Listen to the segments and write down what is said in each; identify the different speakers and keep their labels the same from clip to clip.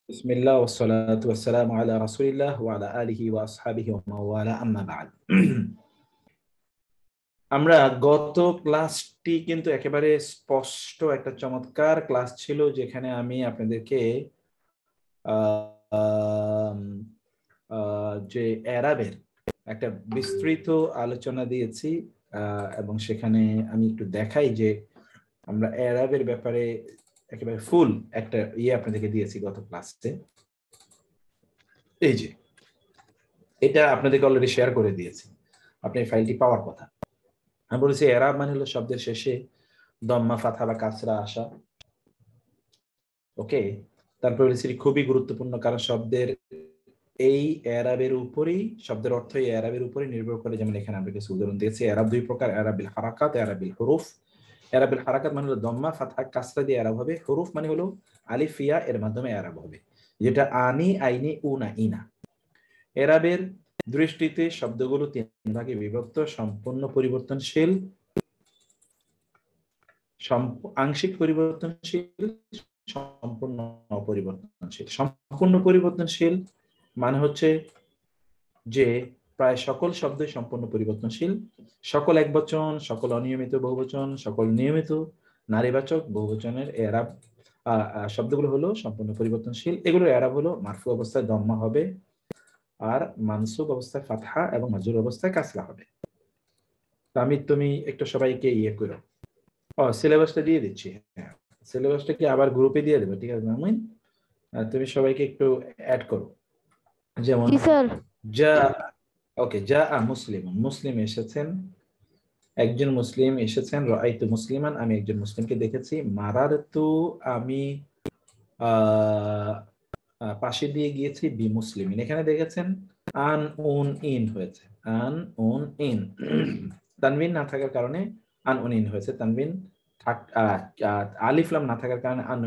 Speaker 1: বিসমিল্লাহ ওয়াসসালাতু ওয়াসসালামু আলা রাসূলিল্লাহ ওয়া আলা আলিহি ওয়া আসহাবিহি ওয়া মাওয়ালা আম্মা বা'দ। আমরা গত ক্লাসটি কিন্তু একেবারে স্পষ্ট একটা চমৎকার ক্লাস ছিল, যেখানে আমি আপনাদেরকে আম, যে এরাবের একটা বিস্তৃত আলোচনা দিয়েছি, এবং সেখানে আমি একটু দেখাই যে আমরা এরাবের ব্যাপারে একেবারে ফুল একটা আপনাদেরকে দিয়েছি গত ক্লাসে। এই যে এটা আপনাদেরকে অলরেডি শেয়ার করে দিয়েছি, আপনি ফাইলটি পাওয়ার কথা। আমি বলেছি এরাব মানে হলো শব্দের শেষে দম্মা, ফাথা বা কাসরা আসা। ওকে, তারপর বলেছি খুবই গুরুত্বপূর্ণ, কারণ শব্দের এই এরাবের উপরেই, শব্দের অর্থ এই এরাবের উপরে নির্ভর করে। যেমন এখানে আমরা কিছু উদাহরণ দিয়েছি। এরাব দুই প্রকার, এরাবিল হারাকাত, এরাবিল হুরুফ। এরাবিল হারাকাত মানে হলো দম্মা, ফাথা, কাসরা দিয়ে এরাব হবে। হুরুফ মানে হলো আলিফ, ইয়া এর মাধ্যমে এরাব হবে, যেটা আনি, আইনি, উনা, ইনা। এরাবের দৃষ্টিতে শব্দগুলো তিন ভাগে বিভক্ত: সম্পূর্ণ পরিবর্তনশীল, আংশিক পরিবর্তনশীল, সম্পূর্ণ অপরিবর্তনশীল। সম্পূর্ণ পরিবর্তনশীল মানে হচ্ছে যে প্রায় সকল শব্দই সম্পূর্ণ পরিবর্তনশীল। সকল একবচন, সকল অনিয়মিত বহুবচন, সকল নিয়মিত নারীবাচক বহুবচনের এরাব শব্দগুলো হলো সম্পূর্ণ পরিবর্তনশীল। এগুলোর এরাব হলো মারফু অবস্থায় দম্মা হবে, আর মানসুব অবস্থায় ফাতহা এবং মাজরুর অবস্থায় কাসরা হবে। তুমি একটু সবাইকে করো। সিলেবাসটা দিয়ে দিচ্ছি। হ্যাঁ, সিলেবাসটা কি আবার গ্রুপে দিয়ে দেবো? ঠিক আছে মামুন, তুমি সবাইকে একটু অ্যাড করো। যেমন
Speaker 2: জি স্যার।
Speaker 1: যা, ওকে, যা মুসলিম, মুসলিম এসেছেন, একজন মুসলিম এসেছেন। রাআইতু মুসলিমান, আমি একজন মুসলিমকে দেখেছি। মারারতু, আমি পাশে দিয়ে গিয়েছি। বি মুসলিমিন, এখানে দেখেছেন আন উন ইন হয়েছে, আন উন ইন। তানবিন না থাকার কারণে আন উন ইন হয়েছে। তানবিন আলিফলাম না থাকার কারণে আন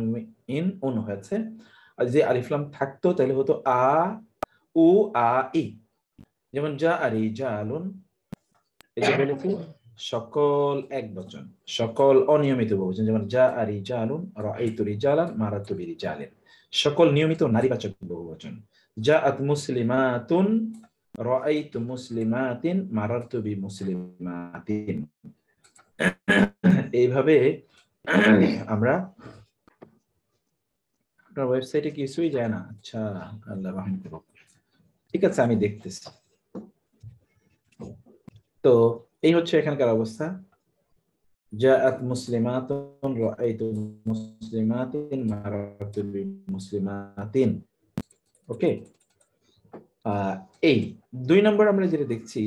Speaker 1: ইন উন হয়েছে। আর যে আলিফলাম থাকতো তাহলে হতো আ উ আ ই। যেমন যা আরি যা আলুন, এই যে বলেছি সকল এক বচন, সকল অনিয়মিত বহুবচন। যেমন যা আরি যা আলুন, রাআইতু রিজালান, মারাতু বিরিজালিন। সকল নিয়মিত নারীবাচক বহুবচন। জাআত মুসলিমাতুন, রাআইতু মুসলিমাতিন, মারারতু বিমুসলিমাতিন। এইভাবে আমরা, আপনার ওয়েবসাইটে কিছুই যায় না? আচ্ছা, আল্লাহ রহম করুক। ঠিক আছে, আমি দেখতেছি। তো এই হচ্ছে এখানকার অবস্থা। জাআত মুসলিমাতুন, রাআইতু মুসলিমাতিন, মারারতু বিমুসলিমাতিন। ওকে, এই 2 নম্বর আমরা যেটা দেখছি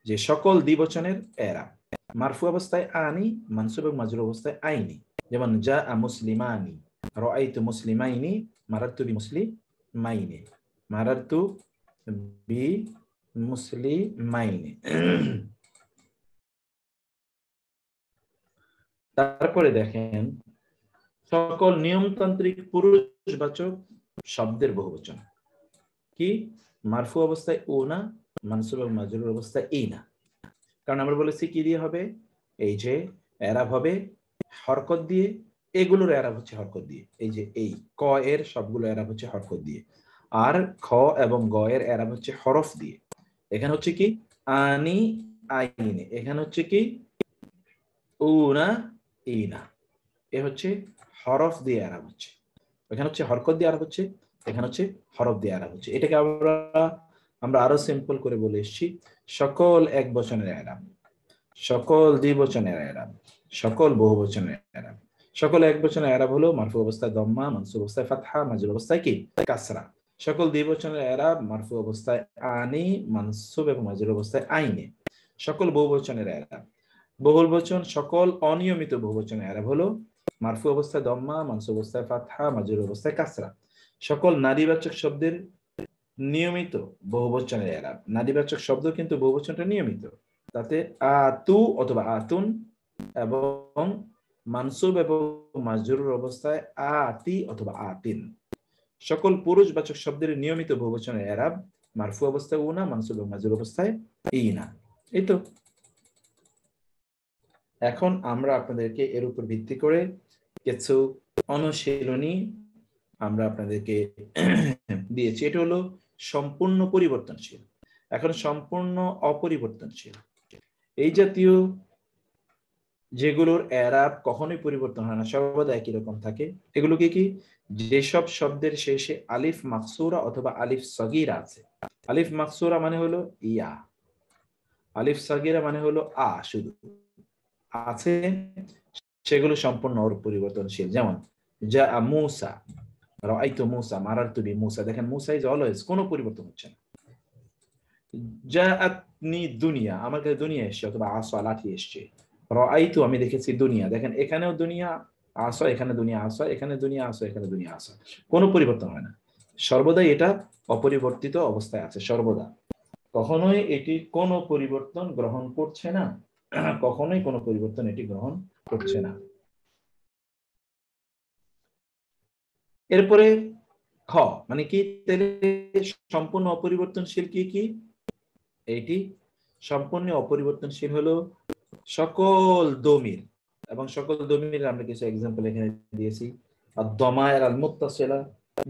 Speaker 1: যে সকল দ্বিবচনের এরাব। মারফু অবস্থায় আনি, মানসুব এবং মাজরুর অবস্থায় আইনি। যেমন যা মুসলিমানি, রাআইতু মুসলিমাইনি, মারারতু বিমুসলিমাইনি, মারারতু বিমুসলিমাইনি। তারপরে দেখেন সকল নিয়মতান্ত্রিক পুরুষবাচক শব্দের বহুবচন কি? মারফু অবস্থায় ও না, মানসুব এবং মাজরুর অবস্থায় এই না। কারণ আমরা বলেছি কি দিয়ে হবে? এই যে এরাব হবে হরকত দিয়ে, এগুলোর এরাব হচ্ছে হরকত দিয়ে। এই যে এই ক এর সবগুলো এরাব হচ্ছে হরকত দিয়ে, আর খ এবং গ এর এরাব হচ্ছে হরফ দিয়ে। এখানে হচ্ছে কি আনি আইনে, এখানে হচ্ছে কি উনা ইনা। এ হচ্ছে হরফ দিয়ে আরাব হচ্ছে, এখানে হচ্ছে হরকত দিয়ে আরাব হচ্ছে, এখানে হচ্ছে হরফ দিয়ে আরাব হচ্ছে। এটাকে আমরা আরো সিম্পল করে বলে এসেছি সকল এক বচনের আরাব, সকল দ্বিবচনের আরাব, সকল বহুবচনের আরাব। সকল এক বচনের আরাব হলো মারফু অবস্থায় দম্মা, মানসুব অবস্থায় ফাতহা, মাজরুর অবস্থায় কি কাসরা। সকল দ্বিবচনের আরাব মারফু অবস্থায় আনি, মানসুব এবং মাজরুর অবস্থায় আইনে। সকল বহুবচনের আরাব, বহুল বচন সকল অনিয়মিত বহুবচনের আরাব হলো মারফু অবস্থায় দম্মা, মানসুব অবস্থায় ফাতহা, মাজরুর অবস্থায় কাসরা। সকল নারীবাচক শব্দের নিয়মিত বহুবচনের আরাব, নারীবাচক শব্দ কিন্তু বহুবচনটা নিয়মিত, তাতে আতু অথবা আতুন, এবং মানসুব এবং মাজরুর অবস্থায় আতি অথবা আতিন। সকল পুরুষবাচক শব্দের নিয়মিত বহুবচনের আরাব মারফু অবস্থায় উনা, মানসুব এবং মাজরুর অবস্থায় ইনা। এই তো। এখন আমরা আপনাদেরকে এর উপর ভিত্তি করে কিছু অনুশীলনী আমরা আপনাদেরকে দিয়েছি। এটা হলো সম্পূর্ণ পরিবর্তনশীল। এখন সম্পূর্ণ অপরিবর্তনশীল, এই জাতীয় যেগুলোর এরাব কখনোই পরিবর্তন হয় না, সর্বদা একই রকম থাকে, এগুলোকে কি, যেসব শব্দের শেষে আলিফ মাকসুরা অথবা আলিফ সগীরা আছে। আলিফ মাকসুরা মানে হলো ইয়া, আলিফ সগীরা মানে হলো আ শুধু আছে, সেগুলো সম্পূর্ণ পরিবর্তনশীল। যেমন যা মূসা, রাআইতু মূসা, মারারতু বি মূসা, দেখেন মূসা ইজ অলওয়েজ, কোনো পরিবর্তন হচ্ছে না। জাআতনি দুনিয়া, আমার কাছে দুনিয়া এসছে অথবা আসা লাঠি এসছে। রাআইতু, আমি দেখেছি দুনিয়া, দেখেন এখানেও দুনিয়া আসা, এখানে দুনিয়া আসা, এখানে দুনিয়া আসা, এখানে দুনিয়া আসা, কোনো পরিবর্তন হয় না, সর্বদাই এটা অপরিবর্তিত অবস্থায় আছে সর্বদা, কখনোই এটি কোনো পরিবর্তন গ্রহণ করছে না, কখনোই কোনো পরিবর্তন এটি গ্রহণ করছে না। এরপরে খ মানে কি, সম্পূর্ণ অপরিবর্তনশীল কি কি, এটি সম্পূর্ণ অপরিবর্তনশীল হলো সকল দমির, এবং সকল দমির আমরা কিছু এক্সাম্পল এখানে দিয়েছি। আর দমায়ের আল মুত্তাসিলা,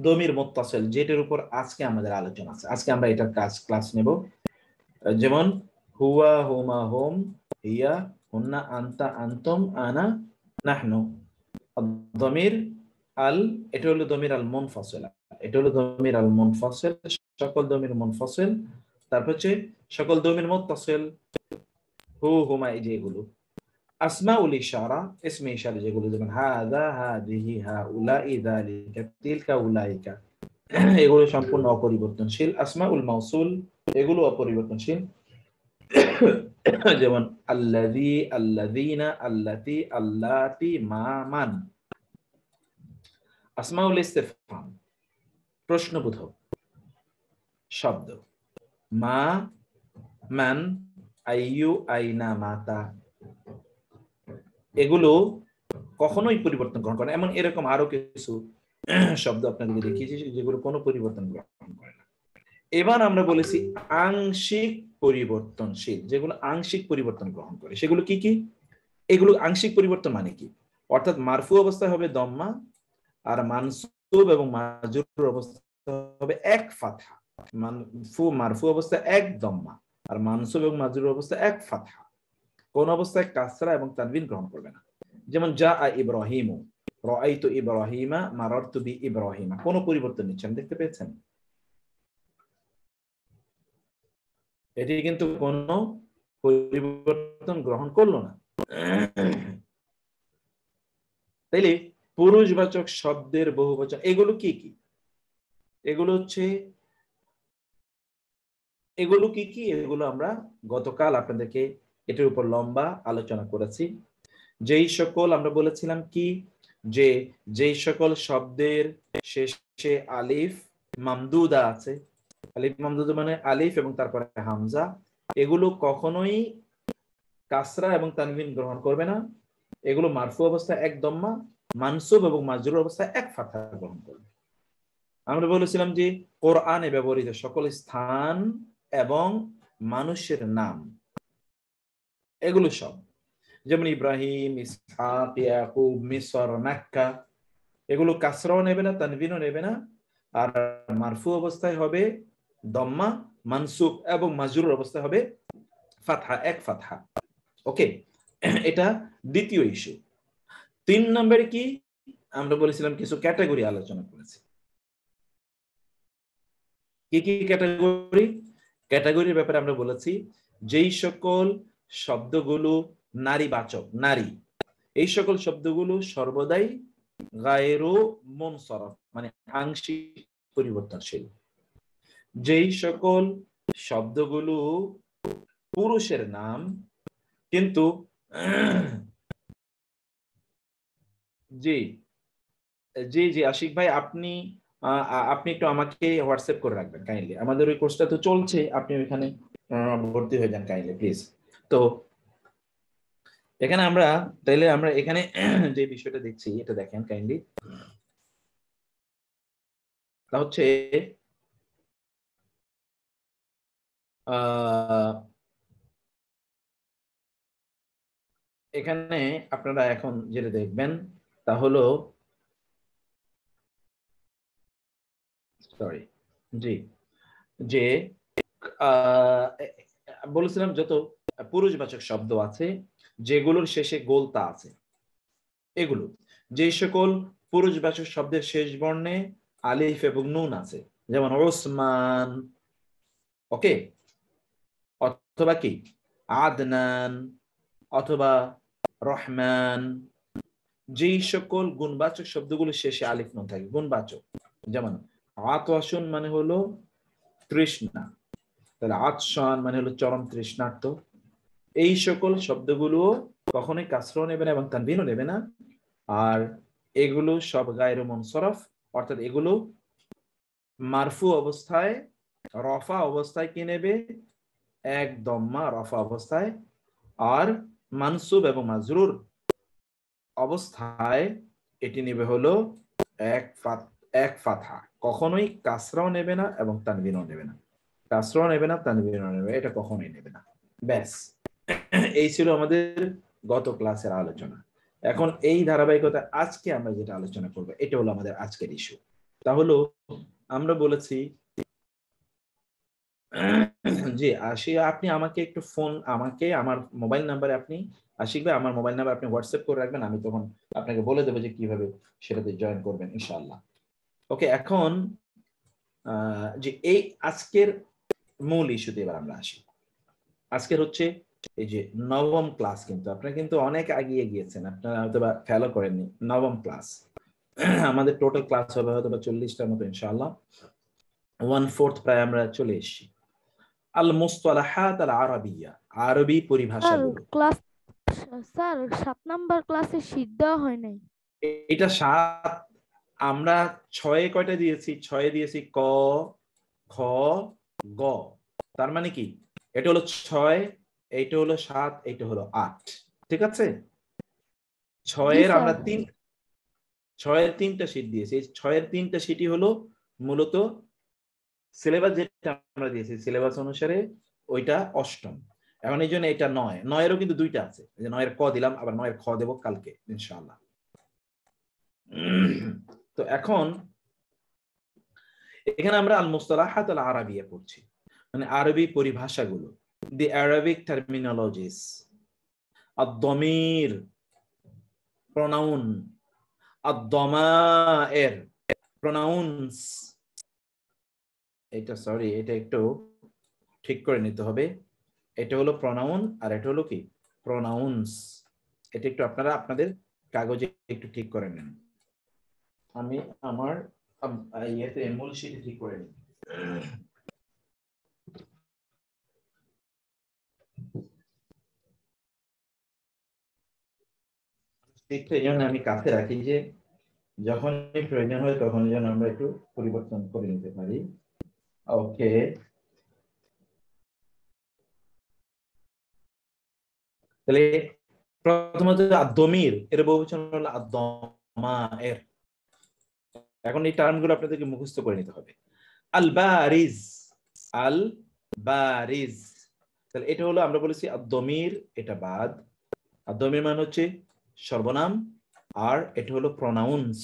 Speaker 1: দমির মুত্তাসিল, যেটার উপর আজকে আমাদের আলোচনা আছে, আজকে আমরা এটার ক্লাস নেব। যেমন হুয়া, হুমা, হুম, হিয়া, হুন্না, আনতা, আনতুম, আনা, নাহনু। দমির আল, এটা হলো দমির আল মুনফাসিলা, এটা হলো দমির আল মুনফাসিল, সকল দমির মুনফাসিল। তারপর হচ্ছে সকল দমির মুত্তাসিল, হু, হুমা, এই যে এগুলো। আসমাউল ইশারা, ইসমে ইশারা যেগুলো, যেমন হাযা, হাযিহি, হাউলাই, যালিকা, তিলকা, উলাইকা, এগুলো সম্পূর্ণ অপরিবর্তনশীল। আসমাউল মাউসুল, এগুলো অপরিবর্তনশীল, যেমন আল্লাযী, আল্লাযীনা, আল্লাতী, আল্লাতী, মা, মান। আসমাউল ইস্তিফহাম, প্রশ্নবোধক শব্দ, মা, মান, আইয়ু, আইনা, মাতা, এগুলো কখনোই পরিবর্তন গ্রহণ করে না। এমন এরকম আরো কিছু শব্দ আপনাকে দেখিয়েছি যেগুলো কোনো পরিবর্তন গ্রহণ করে না। এবার আমরা বলেছি আংশিক পরিবর্তনশীল, যেগুলো আংশিক পরিবর্তন গ্রহণ করে, সেগুলো কি কি, এগুলো আংশিক পরিবর্তন মানে কি, অর্থাৎ মারফু অবস্থায় হবে দম্মা, আর মানসুব এবং মাজরুর অবস্থা হবে এক ফাতহা। মারফু অবস্থায় এক দম্মা, আর মানসুব এবং মাজরুর অবস্থায় এক ফাতহা, কোন অবস্থায় কাসরা এবং তানবিন গ্রহণ করবে না। যেমন জা ইব্রাহিমু, রাআইতু ইব্রাহিমা, মারারতু বি ইব্রাহিমা, কোনো পরিবর্তন নিচ্ছেন, দেখতে পেয়েছেন, এটি কিন্তু কোনো পরিবর্তন গ্রহণ করলো না। তাইলে পুরুষবাচক শব্দের বহুবচন এগুলো কি কি, এগুলো হচ্ছে, এগুলো কি কি, এগুলো আমরা গতকাল আপনাদেরকে এটার উপর লম্বা আলোচনা করেছি। যেই সকল আমরা বলেছিলাম কি, যে যেই সকল শব্দের শেষে আলিফ মামদুদা আছে, আলিফ মামদুদা মানে আলিফ এবং তারপরে হামজা, এগুলো কখনোই কাসরা এবং তানবিন গ্রহণ করবে না, এগুলো মারফু অবস্থায় এক দম্মা, মানসুব এবং মাজরুর অবস্থায় এক ফাতহা গ্রহণ করবে। আমরা বলেছিলাম যে কোরআনে ব্যবহৃত সকল স্থান এবং মানুষের নাম, এগুলো সব, যেমন ইব্রাহিম, ইসহাক, ইয়াকুব, মিসর, মক্কা, এগুলো কাসরাও নেবে না, তানবিনও নেবে না, আর মারফু অবস্থায় হবে দম্মা, মানসুব এবং মাজরুর অবস্থায় হবে ফাতহা, এক ফাতহা। ওকে, এটা দ্বিতীয় ইস্যু। 3 নম্বরে কি, আমরা বলেছিলাম কিছু ক্যাটাগরি আলোচনা করেছি। কি কি ক্যাটাগরি, ক্যাটাগরির ব্যাপারে আমরা বলেছি যেই সকল শব্দগুলো নারীবাচক, নারী, এই সকল শব্দগুলো সর্বদাই গায়রু মুনসারফ মানে আংশিক পরিবর্তনশীল। যেই সকল শব্দগুলো পুরুষের নাম কিন্তু জি জি জি আশিক ভাই, আপনি আপনি একটু আমাকে হোয়াটসঅ্যাপ করে রাখবেন কাইন্ডলি, আমাদের ওই কোর্সটা তো চলছে, আপনি ওইখানে ভর্তি হয়ে যান কাইন্ডলি প্লিজ। তো এখানে আমরা, তাইলে আমরা এখানে যে বিষয়টা দেখছি এটা দেখেন কাইন্ডলি, তা হচ্ছে এখানে আপনারা এখন যেটা দেখবেন তা হলো সরি, জি, যে বলেছিলাম যত পুরুষবাচক শব্দ আছে যেগুলোর শেষে গোলতা আছে, এগুলো যে সকল পুরুষবাচক শব্দের শেষ বর্ণে আলিফ এবং নুন আছে, যেমন ওসমান, ওকে, অথবা কি আদনান, অথবা রহমান, যেই সকল গুণবাচক শব্দগুলো শেষে আলিফ নুন থাকে গুণবাচক, যেমন আতওয়াসুন মানে হলো তৃষ্ণা, তাহলে আতশান মানে হলো চরম তৃষ্ণার্ত, এই সকল শব্দগুলো কখনোই কাসরাও নেবে না এবং তানবিনও নেবে না। আর এগুলো সব গায়রু মুনসরফ, অর্থাৎ এগুলো মারফু অবস্থায় রফা অবস্থায় কি নেবে, এক দম্মা রফা অবস্থায়, আর মানসুব এবং মাজরুর অবস্থায় এটি নেবে হলো এক ফাতহা, কখনোই কাসরাও নেবে না এবং তানবিনও নেবে না, কাসরাও নেবে না তানবিনও নেবে, এটা কখনোই নেবে না। ব্যাস, এই ছিল আমাদের গত ক্লাসের আলোচনা। এখন এই ধারাবাহিকতা আজকে আমরা যেটা আলোচনা করব এটা হলো আমাদের আজকের ইস্যু। তাহলে আমরা বলেছি জি আশিক, আপনি আমাকে একটু ফোন, আমাকে আমার মোবাইল নাম্বারে আপনি আশিক ভাই আমার মোবাইল নাম্বার আপনি হোয়াটসঅ্যাপ করে রাখবেন, আমি তখন আপনাকে বলে দেবো যে কিভাবে সেটাতে জয়েন করবেন ইনশাআল্লাহ। ওকে, এখন যে এই আজকের মূল ইস্যুতে এবার আমরা আসি। আজকের হচ্ছে এই যে নবম ক্লাস, কিন্তু আপনারা কিন্তু অনেক এগিয়ে গিয়েছেন, আপনারা হয়তো বা ফলো করেননি, নবম ক্লাস আমাদের টোটাল ক্লাস হবে হয়তো বা 40টার মতো ইনশাআল্লাহ, 1/4 প্রায় আমরা চলে এসেছি। আল মুসতালাহাত আল আরাবিয়া, আরবি পরিভাষাগুলো।
Speaker 2: ক্লাস স্যার 7 নাম্বার ক্লাসে শীট দেওয়া হয় নাই।
Speaker 1: এটা 7, আমরা 6-এ কয়টা দিয়েছি, 6-এ দিয়েছি ক, খ, গ, তার মানে কি এটা হলো 6, এইটা হলো 7, এইটা হলো 8, ঠিক আছে।
Speaker 2: জি
Speaker 1: 6-এর
Speaker 2: স্যার।
Speaker 1: আমরা 6-এর 3টা শীট দিয়েছি, এই 6-এর 3টা শীটই হলো মূলত সিলেবাস যেটা আমরা দিয়েছি সিলেবাস অনুসারে ওইটা অষ্টম। এখন এই জন্য এটা 9-9-এরও কিন্তু 2টা আছে, এই যে 9-এর ক দিলাম, আবার 9-এর খ দেব কালকে ইনশাআল্লাহ। তো এখন এখানে আমরা আল মুস্তালাহাত আল আরাবিয়া পড়ছি, মানে আরবি পরিভাষাগুলো, দি আরবিক টার্মিনোলজিস, আদ-দমির প্রোনাউন, আদ-দমায়ের প্রোনাউন্স, এটা সরি এটা একটু ঠিক করে নিতে হবে, এটা হলো প্রোনাউন আর এটা হলো কি প্রোনাউন্স, এটা একটু আপনারা আপনাদের কাগজে একটু ঠিক করে নেন, আমি আমার ইয়েতে মূল শীটে ঠিক করে নিই। শীটটা এই জন্য আমি কাছে রাখি যে যখনই প্রয়োজন হয় তখন যেন আমরা একটু পরিবর্তন করে নিতে পারি। ওকে, তাহলে প্রথমত আদ-দমির এর বহুবচন হলো আদ-দমায়ের। এখন এই টার্মগুলো আপনাদেরকে মুখস্থ করে নিতে হবে। আল বারিজ, আল বারিজ, তাহলে এটা হলো আমরা বলেছি আদ-দমির, এটা বাদ, আদ-দমির মানে হচ্ছে সর্বনাম, আর এটা হলো প্রোনাউন্স।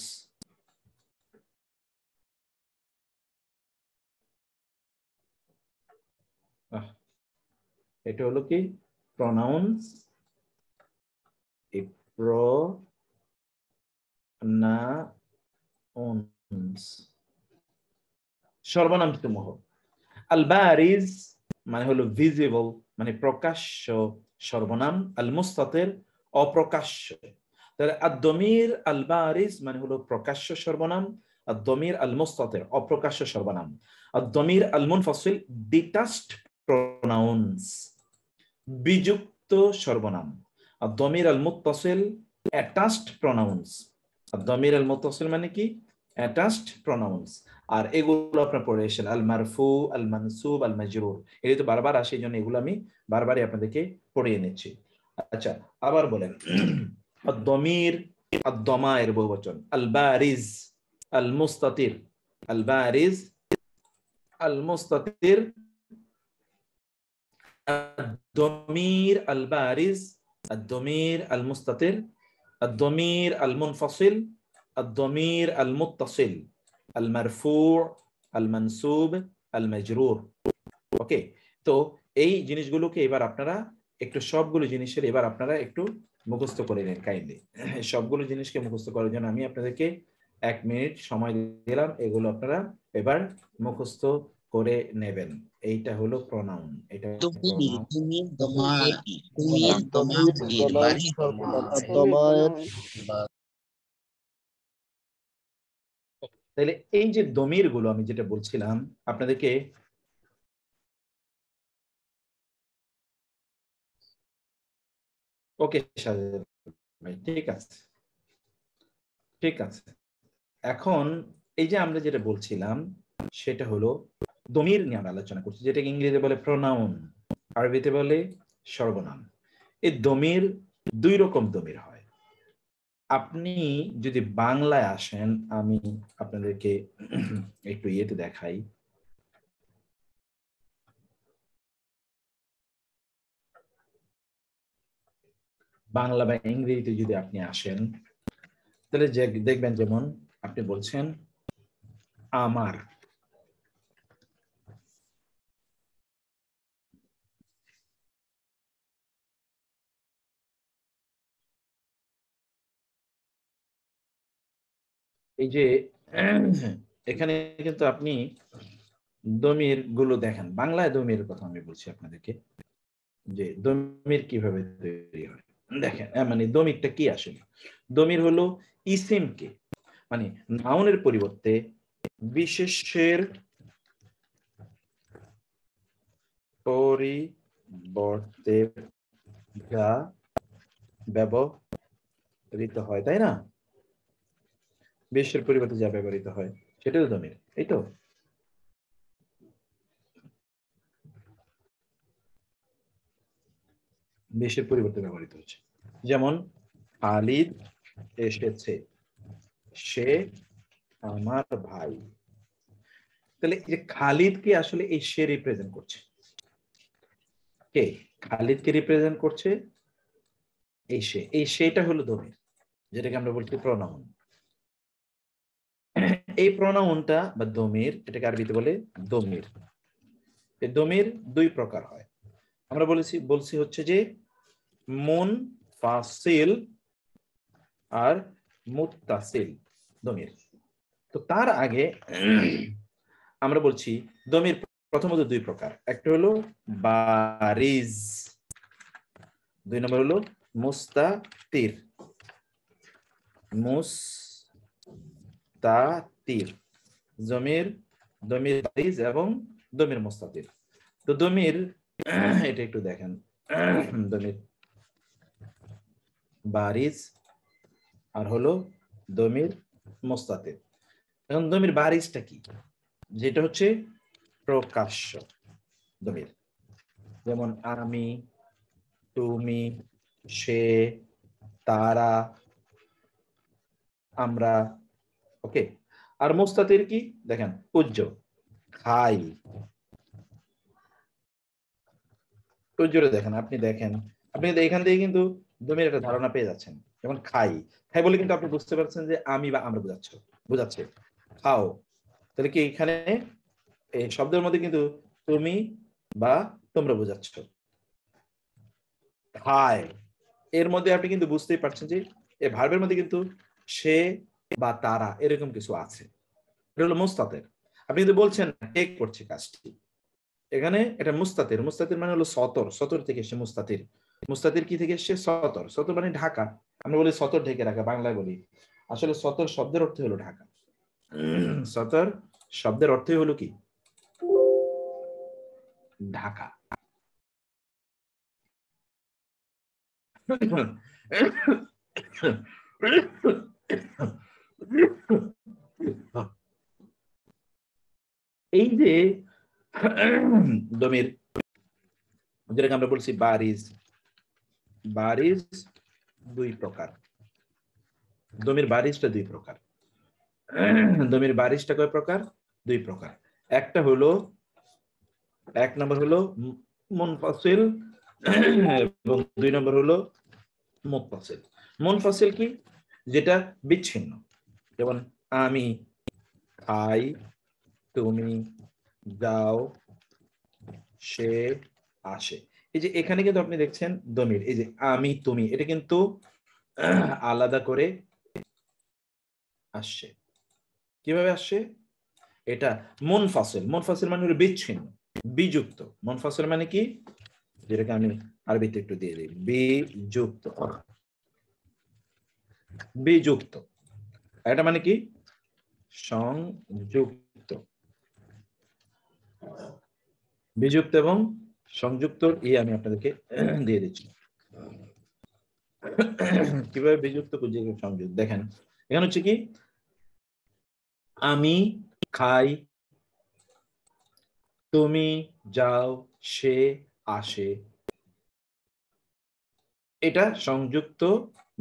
Speaker 1: এটা হলো কি প্রোনাউন্স, প্রোনাউন্স সর্বনাম সমূহ। আল বারিজ মানে হলো ভিজিবল, মানে প্রকাশ্য সর্বনাম, আল মুস্তাতির অপ্রকাশ্য, তাহলে আদ-দমির আল বারিজ মানে হলো প্রকাশ্য সর্বনাম, আদ-দমির আল মুস্তাতির অপ্রকাশ্য সর্বনাম, আদ-দমির আল মুনফাসিল ডিটাচড প্রোনাউন্স বিযুক্ত সর্বনাম, আদ-দমির আল মুত্তাসিল অ্যাটাচড প্রোনাউন্স, আদ-দমির আল মুত্তাসিল মানে কি অ্যাটাচড প্রোনাউন্স। আর এগুলো আপনার পড়ে এসেছেন আল মারফু, আল মানসুব, আল মাজরুর, এগুলো তো বারবার আসে, এই জন্য এগুলো আমি বারবারই আপনাদেরকে পড়িয়ে নিচ্ছি। আচ্ছা আবার বলেন আদ-দমির, আদ-দমায়ের বহুবচন, আল বারিজ, আল মুস্তাতির, আল বারিজ, আল মুস্তাতির, الضمير البارز، الضمير المستتر، الضمير المنفصل، الضمير المتصل، المرفوع، আল মানসুব, আল মাজরুর। ওকে, তো এই জিনিসগুলোকে এবার আপনারা একটু সবগুলো জিনিসের এবার আপনারা একটু মুখস্থ করে নেন কাইন্ডলি। সবগুলো জিনিসকে মুখস্থ করার জন্য আমি আপনাদেরকে 1 মিনিট সময় দিলাম, এগুলো আপনারা এবার মুখস্থ করে নেবেন। এইটা হলো প্রনাউন, এটা প্রনাউন। তাহলে এই যে দমির গুলো আমি যেটা বলছিলাম আপনাদেরকে, ওকে সাজেদ ভাই, ঠিক আছে ঠিক আছে। এখন এই যে আমরা যেটা বলছিলাম সেটা হলো দমির নিয়ে আমরা আলোচনা করছি, যেটাকে ইংরেজিতে বলে প্রোনাউন, আরবিতে বলে সর্বনাম। এই দমির 2 রকম দমির হয়। আপনি যদি বাংলায় আসেন, আমি আপনাদেরকে একটু ইয়েতে দেখাই। বাংলা বা ইংরেজিতে যদি আপনি আসেন, তাহলে দেখবেন যেমন আপনি বলছেন আমার, এই যে এখানে কিন্তু আপনি দমির গুলো দেখেন, বাংলায় দমির কথা আমি বলছি আপনাদেরকে, যে দমির কিভাবে তৈরি হয় দেখেন। মানে দমিরটা কি আসলে? দমির হলো ইসিমকে, মানে নাউনের পরিবর্তে বিশেষ্যের পরিবর্তে যা ব্যবহৃত হয়, তাই না? বিশেষ্যের পরিবর্তে যা ব্যবহৃত হয় সেটাও দমির, এই তো। বিশেষের পরিবর্তে ব্যবহৃত হচ্ছে, যেমন খালিদ এসেছে, সে আমার ভাই। তাহলে এই যে খালিদকে আসলে এই সে রিপ্রেজেন্ট করছে, কে? খালিদকে রিপ্রেজেন্ট করছে এই সে। এই সেটা হলো দমির, যেটাকে আমরা বলছি প্রোনাউন। এই প্রোনাউনটা বা দমির, এটাকে আরবিতে বলে দমির। এই দমির 2 প্রকার হয়। আমরা বলছি হচ্ছে যে মুনফাসিল আর মুত্তাসিল দমির। তো তার আগে আমরা বলছি দমির প্রথমত 2 প্রকার, একটা হলো বারিজ, 2 নম্বর হলো মুস্তাতির। মুস্তাতির দমির বারিজ এবং দমির মুস্তাতির। তো দমির এটা একটু দেখেন, দমির বারিজ আর হলো দমির মুস্তাতির। এখন দমির বারিজটা কি? যেটা হচ্ছে প্রকাশ্য দমির, যেমন আমি, তুমি, সে, তারা, আমরা। ওকে, আর মুস্তাতির কি দেখেন, পূজ্য, খাই। পূজ্যরে দেখেন, আপনি দেখেন, আপনি এখান থেকে কিন্তু দমির একটা ধারণা পেয়ে যাচ্ছেন। যেমন খাই, খাই বলে কিন্তু আপনি বুঝতে পারছেন যে আমি বা আমরা বুঝাচ্ছে খাও। তাহলে কি এখানে এই শব্দের মধ্যে কিন্তু তুমি বা তোমরা বোঝাচ্ছ। খায়, এর মধ্যে আপনি কিন্তু বুঝতেই পারছেন যে এই ভার্বের মধ্যে কিন্তু সে বা তারা এরকম কিছু আছে। এটা হলো মুস্তাতির। আপনি কিন্তু বলছেন টেক করছে কাজটি, এখানে এটা মুস্তাতির। মুস্তাতির মানে হলো সতর, সতর থেকে এসে মুস্তাতির। মুস্তাতির কি থেকে এসে? সতর। সতর মানে ঢাকা। আমরা বলি সতর ঢেকে রাখা, বাংলায় বলি। আসলে সতর শব্দের অর্থ হলো ঢাকা। সতর শব্দের অর্থই হলো কি? ঢাকা। এই যে দমির, যেটাকে আমরা বলছি বারিজ, বারিজ 2 প্রকার। দমির বারিজটা 2 প্রকার। দমির বারিজটা কয় প্রকার? 2 প্রকার। একটা হলো, 1 নম্বর হলো মুনফাসিল এবং 2 নম্বর হলো মুত্তাসিল। মুনফাসিল কি? যেটা বিচ্ছিন্ন, যেমন আমি খাই, তুমি যাও, সে আসে। এই যে এখানে কিন্তু আপনি দেখছেন দমির, এই যে আমি তুমি, এটা কিন্তু আলাদা করে আসছে। কিভাবে আসছে? এটা মুনফাসিল। মুনফাসিল মানে হলো বিচ্ছিন্ন, বিযুক্ত। মুনফাসিল মানে কি, যেটাকে আমি আরবিতে একটু দিয়ে দিই, বিযুক্ত। বিযুক্ত এটা মানে কি, সংযুক্ত। বিযুক্ত এবং সংযুক্ত আমি আপনাদেরকে দিয়ে দিচ্ছি। কিভাবে বিযুক্ত সংযুক্ত দেখেন, এখানে হচ্ছে কি, আমি খাই, তুমি যাও, সে আসে। এটা সংযুক্ত,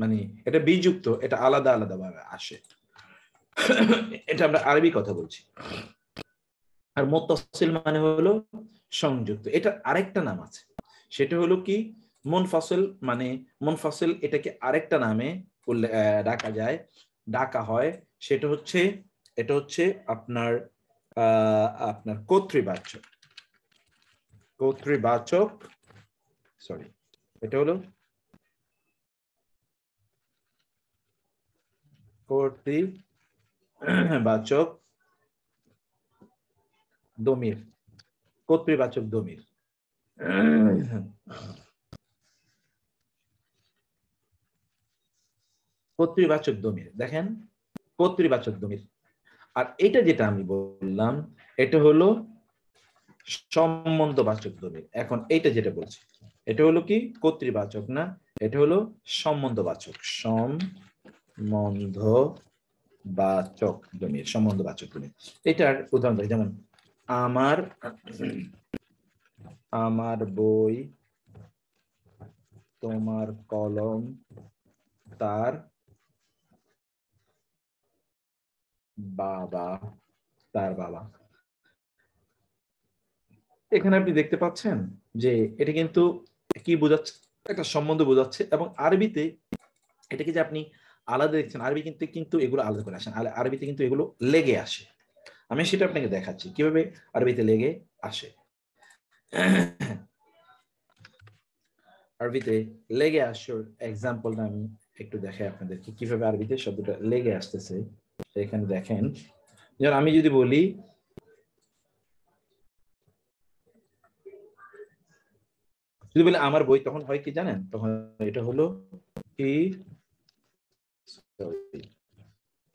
Speaker 1: মানে এটা বিযুক্ত, এটা আলাদা আলাদা ভাবে আসে। এটা আমরা আরবি কথা বলছি। আর মুত্তাসিল মানে হলো সংযুক্ত। এটা আরেকটা নাম আছে, সেটা হলো কি মুনফাসিল। মানে মুনফাসিল এটাকে আরেকটা নামে ডাকা যায়, ডাকা হয়। সেটা হচ্ছে, এটা হচ্ছে আপনার আপনার কর্তৃবাচক। কর্তৃবাচক, সরি, এটা হলো কর্তৃবাচক দমির। কর্তৃবাচক দমির। কর্তৃবাচক দমির, দেখেন কর্তৃবাচক দমির। আর এটা যেটা আমি বললাম, এটা হলো সম্বন্ধবাচক দমির। এখন এইটা যেটা বলছি, এটা হলো কি কর্তৃবাচক না, এটা হলো সম্বন্ধবাচক। সম্বন্ধবাচক দমির, সম্বন্ধবাচক দমির। এটার উদাহরণ দেয়, যেমন আমার, আমার বই, তোমার কলম, তার বাবা, তার বাবা। এখানে আপনি দেখতে পাচ্ছেন যে এটা কিন্তু কি বোঝাচ্ছে, একটা সম্বন্ধ বোঝাচ্ছে। এবং আরবিতে এটাকে যে আপনি আলাদা দেখছেন, আরবি কিন্তু কিন্তু এগুলো আলাদা করে আসেন, আরবিতে কিন্তু এগুলো লেগে আসে। আমি সেটা আপনাকে দেখাচ্ছি কিভাবে আরবিতে লেগে আসে। আরবিতে লেগে আসার এক্সাম্পলটা আমি একটু দেখাই আপনাদেরকে, কিভাবে আরবিতে শব্দটা লেগে আসতেছে। এখানে দেখেন, যেমন আমি যদি বলি, যদি বলি আমার বই, তখন হয় কি জানেন, তখন এটা হলো কি,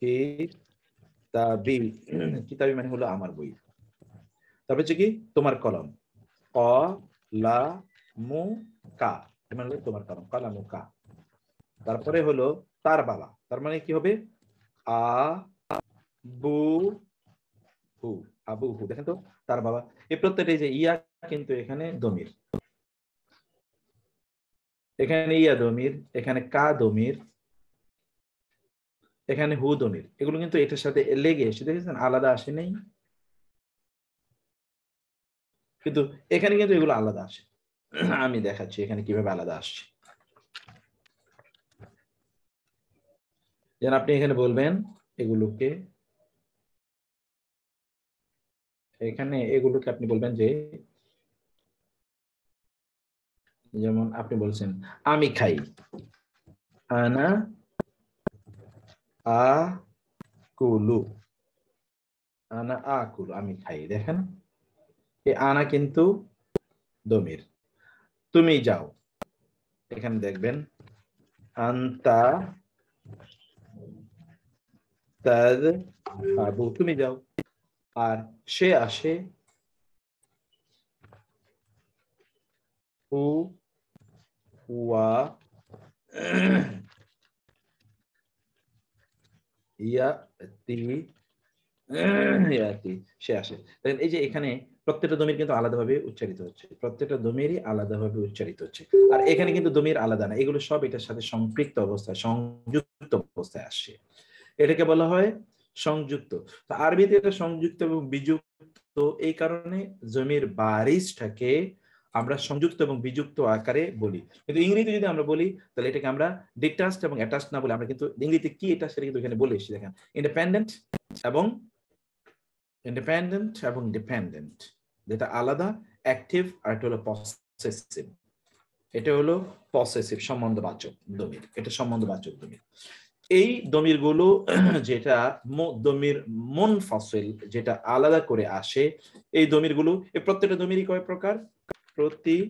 Speaker 1: কিতাবি। কিতাবি মানে হলো আমার বই। তারপর হচ্ছে কি তোমার কলম, ক লা মু কা, মানে হলো তোমার কলম, কলামু কা। তারপরে হলো তার বাবা, তার মানে কি হবে, আ বু হু, আবু হু। দেখেন তো, তার বাবা। এই প্রত্যেকটা যে ইয়া কিন্তু এখানে দমির, এখানে ইয়া দমির, এখানে কা দমির, এখানে হু দমির। এগুলো কিন্তু এটার সাথে লেগে এসে, দেখেছেন আলাদা আসে নাই, কিন্তু এখানে কিন্তু এগুলো আলাদা আসে। আমি দেখাচ্ছি এখানে কিভাবে আলাদা আসছে। যেন আপনি এখানে বলবেন এগুলোকে, এখানে এগুলোকে আপনি বলবেন যে, যেমন আপনি বলছেন আমি খাই, আনা আকুলু, আনা আকুলু, আমি খাই। দেখেন এই আনা কিন্তু দমির। তুমি যাও, এখানে দেখবেন আন্তা তাযহাবু, তুমি যাও। আর সে আসে, হু ওয়া ইয়াতি, ইয়াতি, সে আসে। দেখেন এই যে এখানে প্রত্যেকটা দমির কিন্তু আলাদাভাবে উচ্চারিত হচ্ছে, প্রত্যেকটা দমিরই আলাদাভাবে উচ্চারিত হচ্ছে। আর এখানে কিন্তু দমির আলাদা না, এগুলো সব এটার সাথে সম্পৃক্ত অবস্থায়, সংযুক্ত অবস্থায় আসছে। এটাকে বলা হয় সংযুক্ত। তো আরবিতে এটা সংযুক্ত এবং বিযুক্ত, এই কারণে জমির বারিশটাকে আমরা সংযুক্ত এবং বিযুক্ত আকারে বলি। কিন্তু ইংরেজিতে যদি আমরা বলি, তাহলে এটাকে আমরা ডিটাচড এবং অ্যাটাচড না বলে, আমরা কিন্তু ইংরেজিতে কি এটা সেটা কিন্তু এখানে বলে এসেছি। দেখেন ইন্ডিপেন্ডেন্ট এবং ইন্ডিপেন্ডেন্ট এবং ডিপেন্ডেন্ট, যেটা আলাদা, অ্যাক্টিভ আর এটা হলো পসেসিভ। এটা হলো পসেসিভ সম্বন্ধবাচক দমির, এটা সম্বন্ধবাচক দমির। এই দমির গুলো যেটা দমির মুনফাসিল, যেটা আলাদা করে আসে, এই দমির গুলো, এই প্রত্যেকটা দমিরই কয় প্রকার? প্রতিটি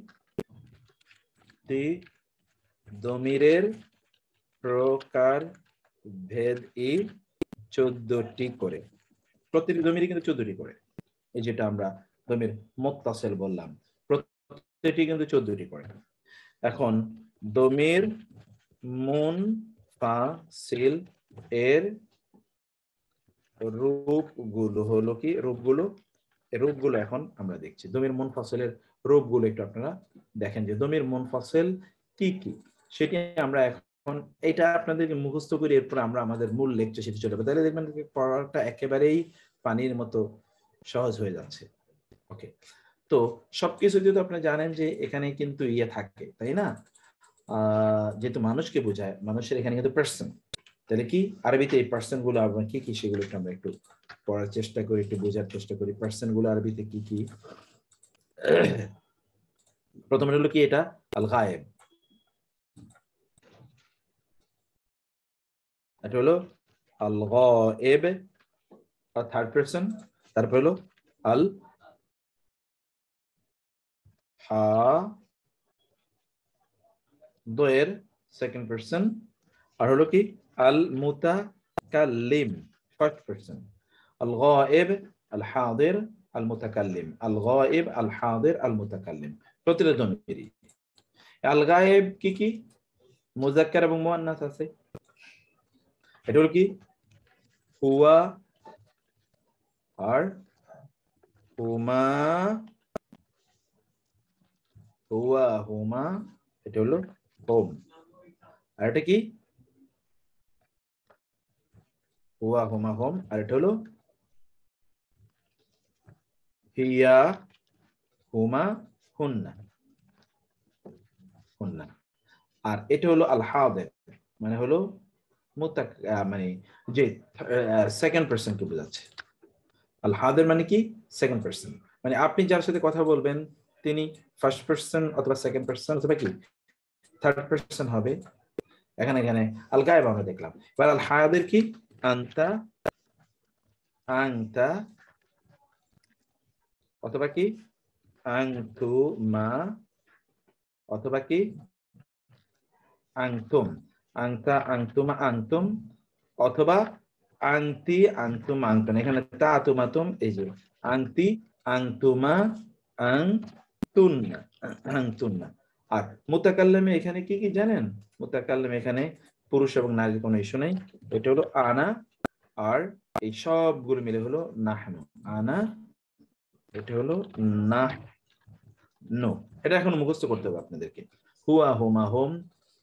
Speaker 1: দমিরের প্রকার ভেদ 14টি করে, প্রতিটি দমিরই কিন্তু 14টি করে। এই যেটা আমরা দমির মুত্তাসিল বললাম, প্রত্যেকটি কিন্তু 14টি করে। এখন দমির মুনফাসিল এর রূপগুলো হলো কি? রূপগুলো এখন আমরা দেখছি। দমির মুনফাসিলের রূপগুলো একটু আপনারা দেখেন যে দমির মুনফাসিল কি কি, সেটি আমরা এখন এটা আপনাদেরকে মুখস্থ করি, এরপর আমরা আমাদের মূল লেকচার সেটি চলে যাবো। তাহলে দেখবেন পড়াটা একেবারেই পানির মতো সহজ হয়ে যাচ্ছে। ওকে, তো সবকিছু যেহেতু আপনি জানেন যে এখানে কিন্তু ইয়ে থাকে, তাই না? যেহেতু মানুষকে বোঝায়, মানুষের এখানে কিন্তু পার্সন, তাহলে কি আরবিতে এই পার্সন গুলো আমরা কি কি সেগুলো আমরা একটু পড়ার চেষ্টা করি, একটু বোঝার চেষ্টা করি। পার্সন গুলো আরবিতে কি কি? প্রথমে হলো কি, এটা আল গায়েব, এটা হলো আল গায়েব, থার্ড পারসন। তারপর হলো আল হাদির, সেকেন্ড পারসন। আর হলো কি আল মুতাকাল্লিম, ফার্স্ট পারসন। আল গায়েব, আল হাদির, আল মুতাকাল্লিম, আল গায়েব, আল হাদির, আল মুতাকাল্লিম, প্রতিটা দমিরই। আল গায়েব কি কি? মুযাক্কার এবং মুআন্নাস আছে। এটা হলো কি হুয়া আর হুমা, হুয়া হুমা, এটা হলো হোম। আর এটা কি? হুয়া হুমা হোম। আর এটা হলো হিয়া হুমা হুন্না, হুন্না। আর এটা হলো আল হাদির, মানে হলো মানে যে সেকেন্ড পারসন কে বোঝাচ্ছে। আল হাদির মানে কি? সেকেন্ড পারসন, মানে আপনি যার সাথে কথা বলবেন তিনি ফার্স্ট পারসন অথবা সেকেন্ড পারসন অথবা কি থার্ড পারসন হবে। এখানে আল গায়েব আমরা দেখলাম। এবার আল হাদির কি? আনতা, আনতা, অথবা কি আনতুমা, অথবা কি আনতুম, আনতা, আনতুমা, আনতুম, অথবা আনতি, আনতুম, আনতুন। এখানে তা তুমাতুম, এই যে আনতি, আনতুমা, আনতুন্না, আনতুন্না। আর মুতাকাল্লিমে এখানে কি কি জানেন? মুতাকাল্লিমে এখানে পুরুষ এবং নারীর কোনো ইস্যু নেই। এটা হলো আনা, আর এই সবগুলো মিলে হলো নাহনু, আনা, এটা হলো নাহনু। এটা এখন মুখস্থ করতে হবে আপনাদেরকে। হুয়া হুমা হোম,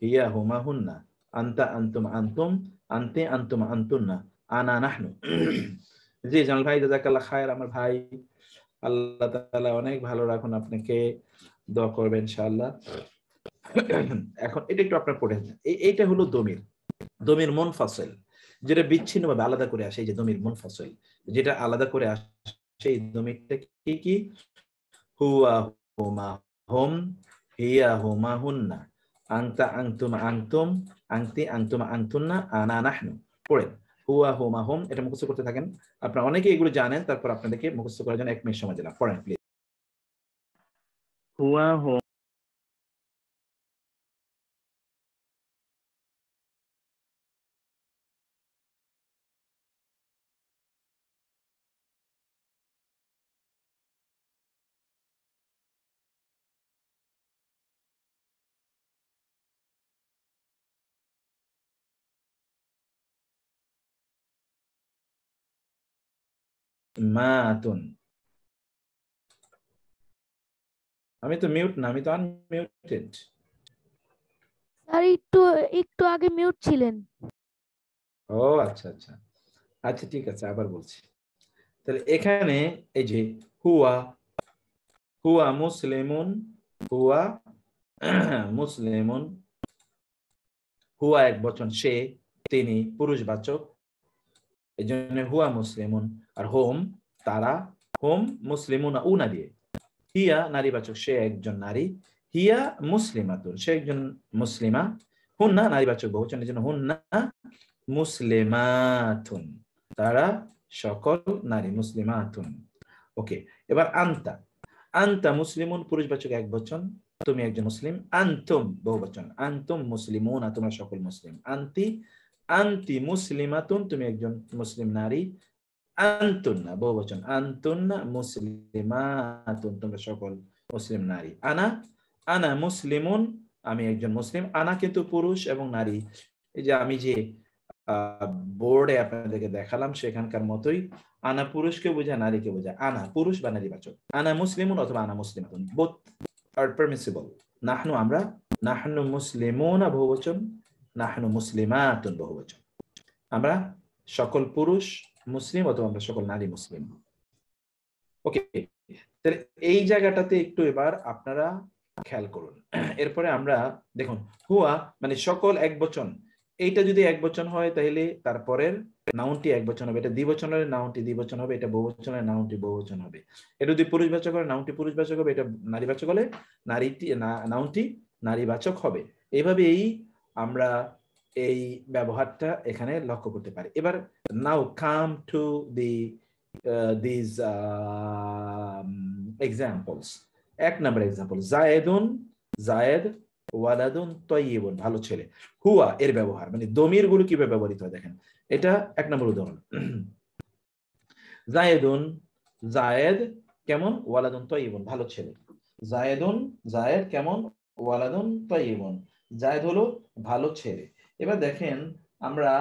Speaker 1: হিয়া হুমা হুন্না, আনতা আনতুম আনতুম, আনতে আনতুম আনতুন্না, আনা নাহনু। জি জামাল ভাই, জাযাকাল্লাহ খায়ের। আমার ভাই, আল্লাহ তাআলা অনেক ভালো রাখুন আপনাকে, দোয়া করবেন ইনশাআল্লাহ। এখন এটা একটু আপনার পড়ে, এইটা হলো দমির, দমির মুনফাসিল, যেটা বিচ্ছিন্নভাবে আলাদা করে আসে। এই যে দমির মুনফাসিল, যেটা আলাদা করে আসে, সেই দমিরটা কি কি? হুয়া হুমা হুম, হিয়া হুমা হুন্না, আনতা আনতুম আনতুম, আনতি আনতুম আনতুন্না, আনা নাহনু। পড়েন হুয়া হুমা হুম, এটা মুখস্থ করতে থাকেন। আপনারা অনেকে এগুলো জানেন, তারপর আপনাদেরকে মুখস্থ করার জন্য 1 মিনিট সময় দিলাম। পড়েন প্লিজ।
Speaker 3: হুয়া হুম,
Speaker 1: মাতুন, আমি তো মিউট না, আমি তো আনমিউটেড।
Speaker 2: স্যার একটু একটু আগে মিউট ছিলেন।
Speaker 1: ও আচ্ছা আচ্ছা আচ্ছা, ঠিক আছে, আবার বলছি। তাহলে এখানে এই যে হুয়া, হুয়া মুসলিমুন, হুয়া মুসলিমুন, হুয়া এক বচন, সে, তিনি পুরুষবাচক, এই জন্য হুয়া মুসলিমুন। আর হোম, তারা, হুম মুসলিমুনা উনা দিয়ে, হিয়া নারীবাচক সে একজন নারী, হিয়া মুসলিমাতুন সে একজন মুসলিমা, হুন্না নারীবাচক বহুবচনের জন্য হুন্না মুসলিমাতুন তারা সকল নারী, মুসলিমাতুন। ওকে, এবার আনতা, আনতা মুসলিমুন পুরুষবাচক একবচন, তুমি একজন মুসলিম, আনতুম বহুবচন, আনতুম মুসলিমুনা তোমরা সকল মুসলিম, আনতি, আনতি মুসলিমাতুন তুমি একজন মুসলিম নারী, আনতুন্না বহুবচন, আনতুন্না মুসলিমাতুন তোমরা সকল মুসলিম নারী, আনা, আনা মুসলিমুন আমি একজন মুসলিম, আনা কিন্তু পুরুষ এবং নারী, এই যে আমি যে বোর্ডে আপনাদেরকে দেখালাম সেখানকার মতোই আনা পুরুষকে বোঝায় নারীকে বোঝায়, আনা পুরুষ বা নারীবাচক, আনা মুসলিমুন অথবা আনা মুসলিমাতুন বোথ আর পারমিসিবল। নাহনু আমরা, নাহনু মুসলিমুনা বহুবচন, নাহনু মুসলিমাতুন বহুবচন, আমরা সকল পুরুষ মুসলিম অথবা আমরা সকল নারী মুসলিম। ওকে, তাহলে এই জায়গাটাতে একটু এবার আপনারা খেয়াল করুন। এরপরে আমরা দেখুন হুয়া মানে সকল একবচন, এইটা যদি একবচন হয় তাহলে তারপরের নাউনটি একবচন হবে, এটা দ্বিবচন হলে নাউনটি দ্বিবচন হবে, এটা বহুবচন হলে নাউনটি বহুবচন হবে, এটা যদি পুরুষবাচক হলে নাউনটি পুরুষবাচক হবে, এটা নারীবাচক হলে নাউনটি নারীবাচক হবে। এইভাবেই আমরা এই ব্যবহারটা এখানে লক্ষ্য করতে পারি। এবার now come to the these examples. এক নাম্বার এক্সাম্পল, জায়েদুন জায়েদ, ওয়ালাদুন তয়্যিবুন ভালো ছেলে, হুয়া এর ব্যবহার মানে দমির গুলো কিভাবে ব্যবহৃত হয় দেখেন, এটা এক নম্বর উদাহরণ, জায়েদুন জায়েদ কেমন, ওয়ালাদুন তয়্যিবুন ভালো ছেলে, জায়েদুন জায়েদ কেমন, ওয়ালাদুন তয়্যিবুন জায়েদ হলো ভালো ছেলে। এবার দেখেন আমরা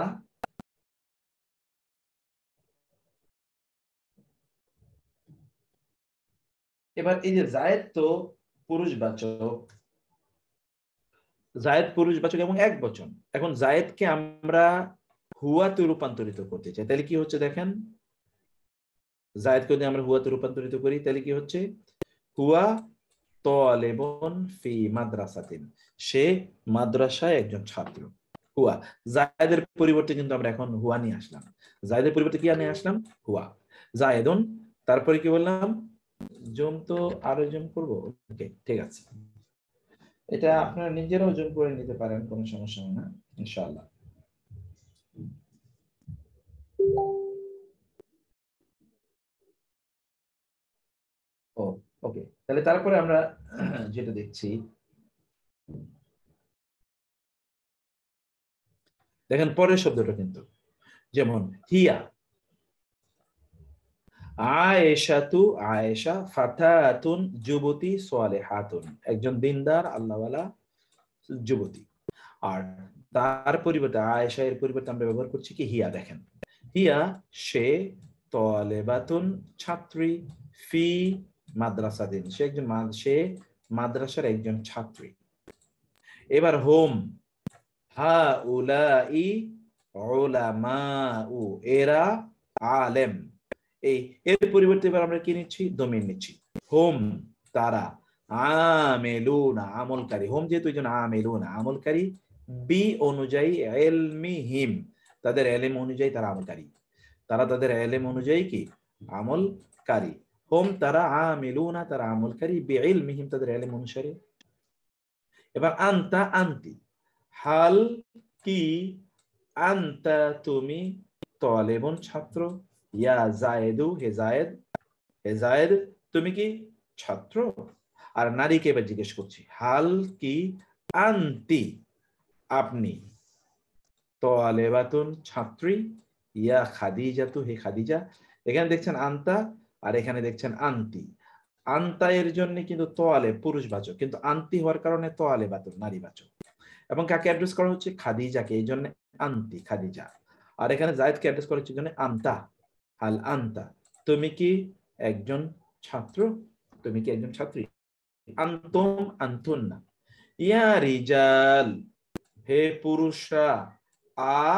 Speaker 1: এবার এই যে জায়েদ তো পুরুষবাচক, জায়েদ পুরুষবাচক এবং এক বচন, এখন জায়েদকে আমরা হুয়াতে রূপান্তরিত করতে চাই, তাহলে কি হচ্ছে দেখেন, জায়েদকে যদি আমরা হুয়াতে রূপান্তরিত করি তাহলে কি হচ্ছে, হুয়া তালিবুন ফি মাদ্রাসাতিন সে মাদ্রাসায় একজন ছাত্র, হুয়া জায়েদের পরিবর্তে কিন্তু আমরা এখন হুয়া নিয়ে আসলাম, জায়েদের পরিবর্তে কি নিয়ে আসলাম, হুয়া, জায়েদুন, তারপরে কি বললাম, জুম তো আরো জুম করবো, ওকে ঠিক আছে, এটা আপনারা নিজেরাও জুম করে নিতে পারেন, কোনো সমস্যা হয় না ইনশাআল্লাহ। ও ওকে, তাহলে তারপরে আমরা যেটা দেখছি দেখেন পরের শব্দটা কিন্তু যেমন হিয়া, আয়েশাতু আয়েশা, ফাতাতুন যুবতী, সালেহাতুন একজন দিনদার আল্লাহওয়ালা যুবতী, আর তার পরিবর্তে আয়েশা এর পরিবর্তে আমরা ব্যবহার করছি কি হিয়া, দেখেন হিয়া সে, তালেবাতুন ছাত্রী, ফি মাদ্রাসাতিন সে একজন সে মাদ্রাসার একজন ছাত্রী। এবার হোম, হা উলাই উলামাউ এরা আলেম, এই এর পরিবর্তে এবার আমরা কি নিচ্ছি, দমির নিচ্ছি, হোম তারা, আমেলুনা আমলকারী, হোম যেহেতু একজন আমেলুনা আমলকারী, বি অনুযায়ী ইলমিহিম তাদের ইলম অনুযায়ী তারা আমলকারী, তারা তাদের ইলম অনুযায়ী কি আমলকারী, হোম তারা আমেলুনা তারা আমলকারী, বিইলমিহিম তাদের ইলম অনুসারে। এবার আনতা আনতি, হাল কি, আনতা তুমি, তালেবুন ছাত্র, ইয়া জায়েদু হে জায়েদ, হে জায়েদ তুমি কি ছাত্র, আর নারীকে এবার জিজ্ঞেস করছি, হাল কি আনতি আপনি, তালেবাতুন ছাত্রী, ইয়া খাদিজাতু হে খাদিজা, এখানে দেখছেন আনতা আর এখানে দেখছেন আনতি, আনতা এর জন্য কিন্তু তোয়ালে পুরুষবাচক, কিন্তু আনতি হওয়ার কারণে তোয়ালেবাতুন নারীবাচক, এবং কাকে অ্যাড্রেস করা হচ্ছে, খাদিজাকে, এই জন্য আনতি খাদিজা, আর এখানে জায়েদকে অ্যাড্রেস করা হচ্ছে এই জন্য আনতা, হাল আনতা তুমি কি একজন ছাত্র, তুমি কি একজন ছাত্রী, আনতুম আনতুন্না, ইয়া রিজাল হে পুরুষরা, আ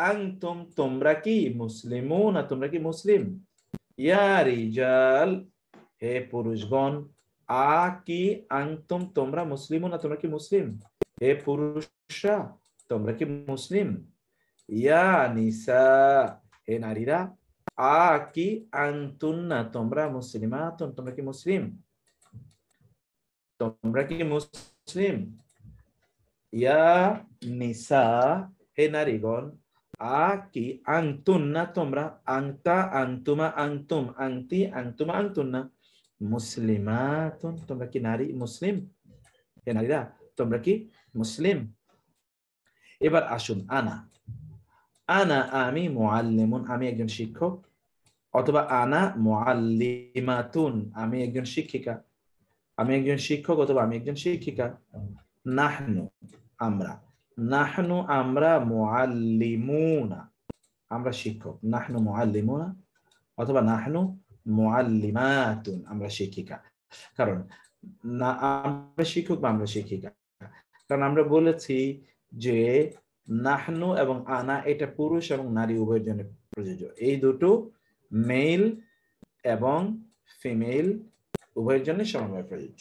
Speaker 1: আনতুম তোমরা কি, মুসলিমুন তোমরা কি মুসলিম, ইয়া রিজাল হে পুরুষগণ, আ কি আনতুম তোমরা, মুসলিমুন তোমরা কি মুসলিম, হে পুরুষরা তোমরা কি মুসলিম, ইয়া নিসা হে নারীরা, কি আনতুন্না তোমরা মুসলিমাতুন তোমরা কি মুসলিম, তোমরা কি মুসলিম। ইয়া নিসা হে নারীগণ, কি আনতুন্না তোমরা, আংতা আনতুমা আনতুম আংতি আনতুমা আনতুন্না মুসলিমাতুন তোমরা কি নারী মুসলিম, হে নারীরা তোমরা কি মুসলিম। এবার আসুন আনা, আনা আমি মুআল্লিমুন আমি একজন শিক্ষক, অথবা আনা মুআল্লিমাতুন আমি একজন শিক্ষিকা, আমি একজন শিক্ষক অথবা আমি একজন শিক্ষিকা। নাহনু আমরা, নাহনু আমরা, মুআল্লিমুনা আমরা শিক্ষক, নাহনু মুআল্লিমুনা অথবা নাহনু মুআল্লিমাতুন আমরা শিক্ষিকা। কারণ না আমরা শিক্ষক বা আমরা শিক্ষিকা, কারণ আমরা বলেছি যে নাহনু এবং আনা এটা পুরুষ এবং নারী উভয়ের জন্য প্রযোজ্য, এই দুটো মেল এবং ফিমেল উভয়ের জন্য সমানভাবে প্রযোজ্য।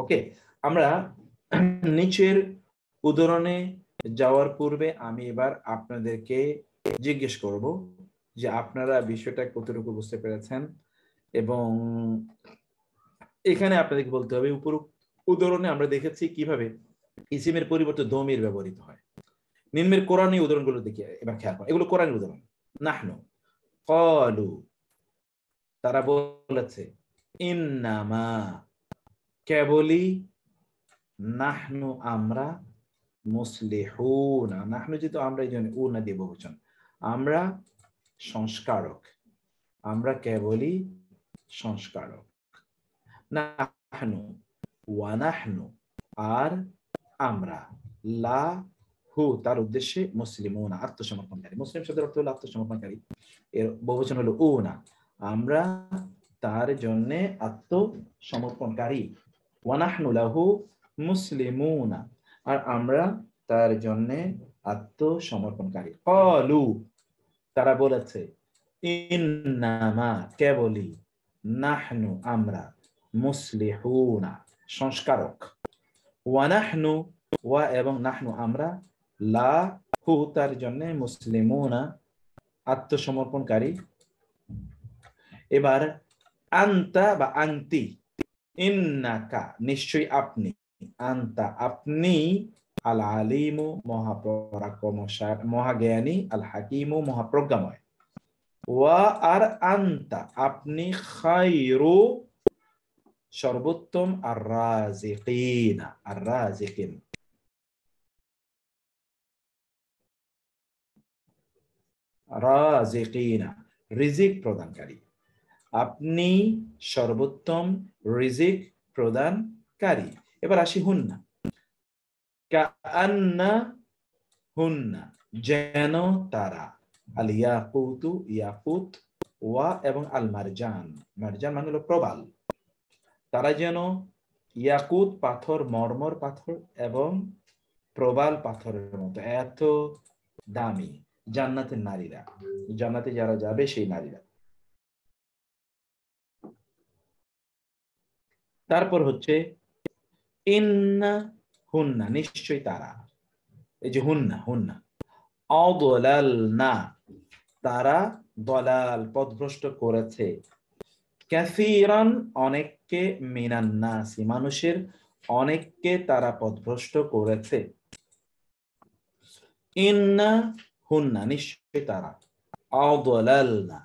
Speaker 1: ওকে, আমরা নিচের উদাহরণে যাওয়ার পূর্বে আমি এবার আপনাদেরকে জিজ্ঞেস করব যে আপনারা বিষয়টা কতটুকু বুঝতে পেরেছেন, এবং এখানে আপনাদেরকে বলতে হবে উপরোক্ত উদাহরণে আমরা দেখেছি কিভাবে ইসিমের পরিবর্তে দমির ব্যবহৃত হয়। নিম্নের কোরআনী উদাহরণগুলো দেখি এবার খেয়াল করুন, এগুলো কোরআনী উদাহরণ। নাহনু ক্বালু তারা বলেছে, ইন্নামা কেবলই, নাহনু আমরা, মুসলিহুনা নাহনু যেহেতু আমরা এই জন্য উনা দিয়ে বহুবচন, আমরা সংস্কারক, আমরা কেবলই সংস্কারক। নাহনু ওয়া নাহনু আর আমরা, লা হু তার উদ্দেশ্যে, মুসলিমুনা আত্মসমর্পণকারী, মুসলিম শব্দের অর্থ হলো আত্মসমর্পণকারী, এর বহুবচন হলো উনা, আমরা তার জন্য আত্মসমর্পণকারী। ওয়া নাহনু লাহু মুসলিমুনা আর আমরা তার জন্য আত্মসমর্পণকারী। ক্বালু তারা বলেছে, ইন্নামা কেবলই, নাহনু আমরা, মুসলিহুনা সংস্কারক, ওয়া নাহনু ওয়া এবং নাহনু আমরা, লা হু তার জন্য, মুসলিমুনা আত্মসমর্পণকারী। এবার আনতা বা আনতি, ইন্নাকা নিশ্চয়ই আপনি, আনতা আপনি, আল আলিমু মহাপরাক্রমশালী মহাজ্ঞানী, আল হাকিমু মহাপ্রজ্ঞাময়, ওয়া আর আনতা আপনি, খায়রু সর্বোত্তম, আর রাজিকিনা আর রাজিকিন রাজিকিনা রিজিক প্রদানকারী, আপনি সর্বোত্তম রিজিক প্রদানকারী। এবার আসি হুন্না, কাআন্না হুন্না যেন তারা, আল ইয়াকুতু ইয়াকুত, ওয়া এবং আল মারজান, মারজান মানে হলো প্রবাল, তারা যেন ইয়াকুত পাথর, মরমর পাথর এবং প্রবাল পাথরের মতো এত দামি। জান্নাতের নারীরা, জান্নাতে যারা যাবে সেই নারীরা। তারপর হচ্ছে ইন্না হুন্না নিশ্চয়ই তারা, এই যে হুন্না হুন্না, আদলালনা তারা, দলাল পথভ্রষ্ট করেছে, কাসীরান অনেককে, মিনান নাসি মানুষের অনেককে তারা পথভ্রষ্ট করেছে। ইন্না হুন্না নিশ্চয়ই তারা, আদলালনা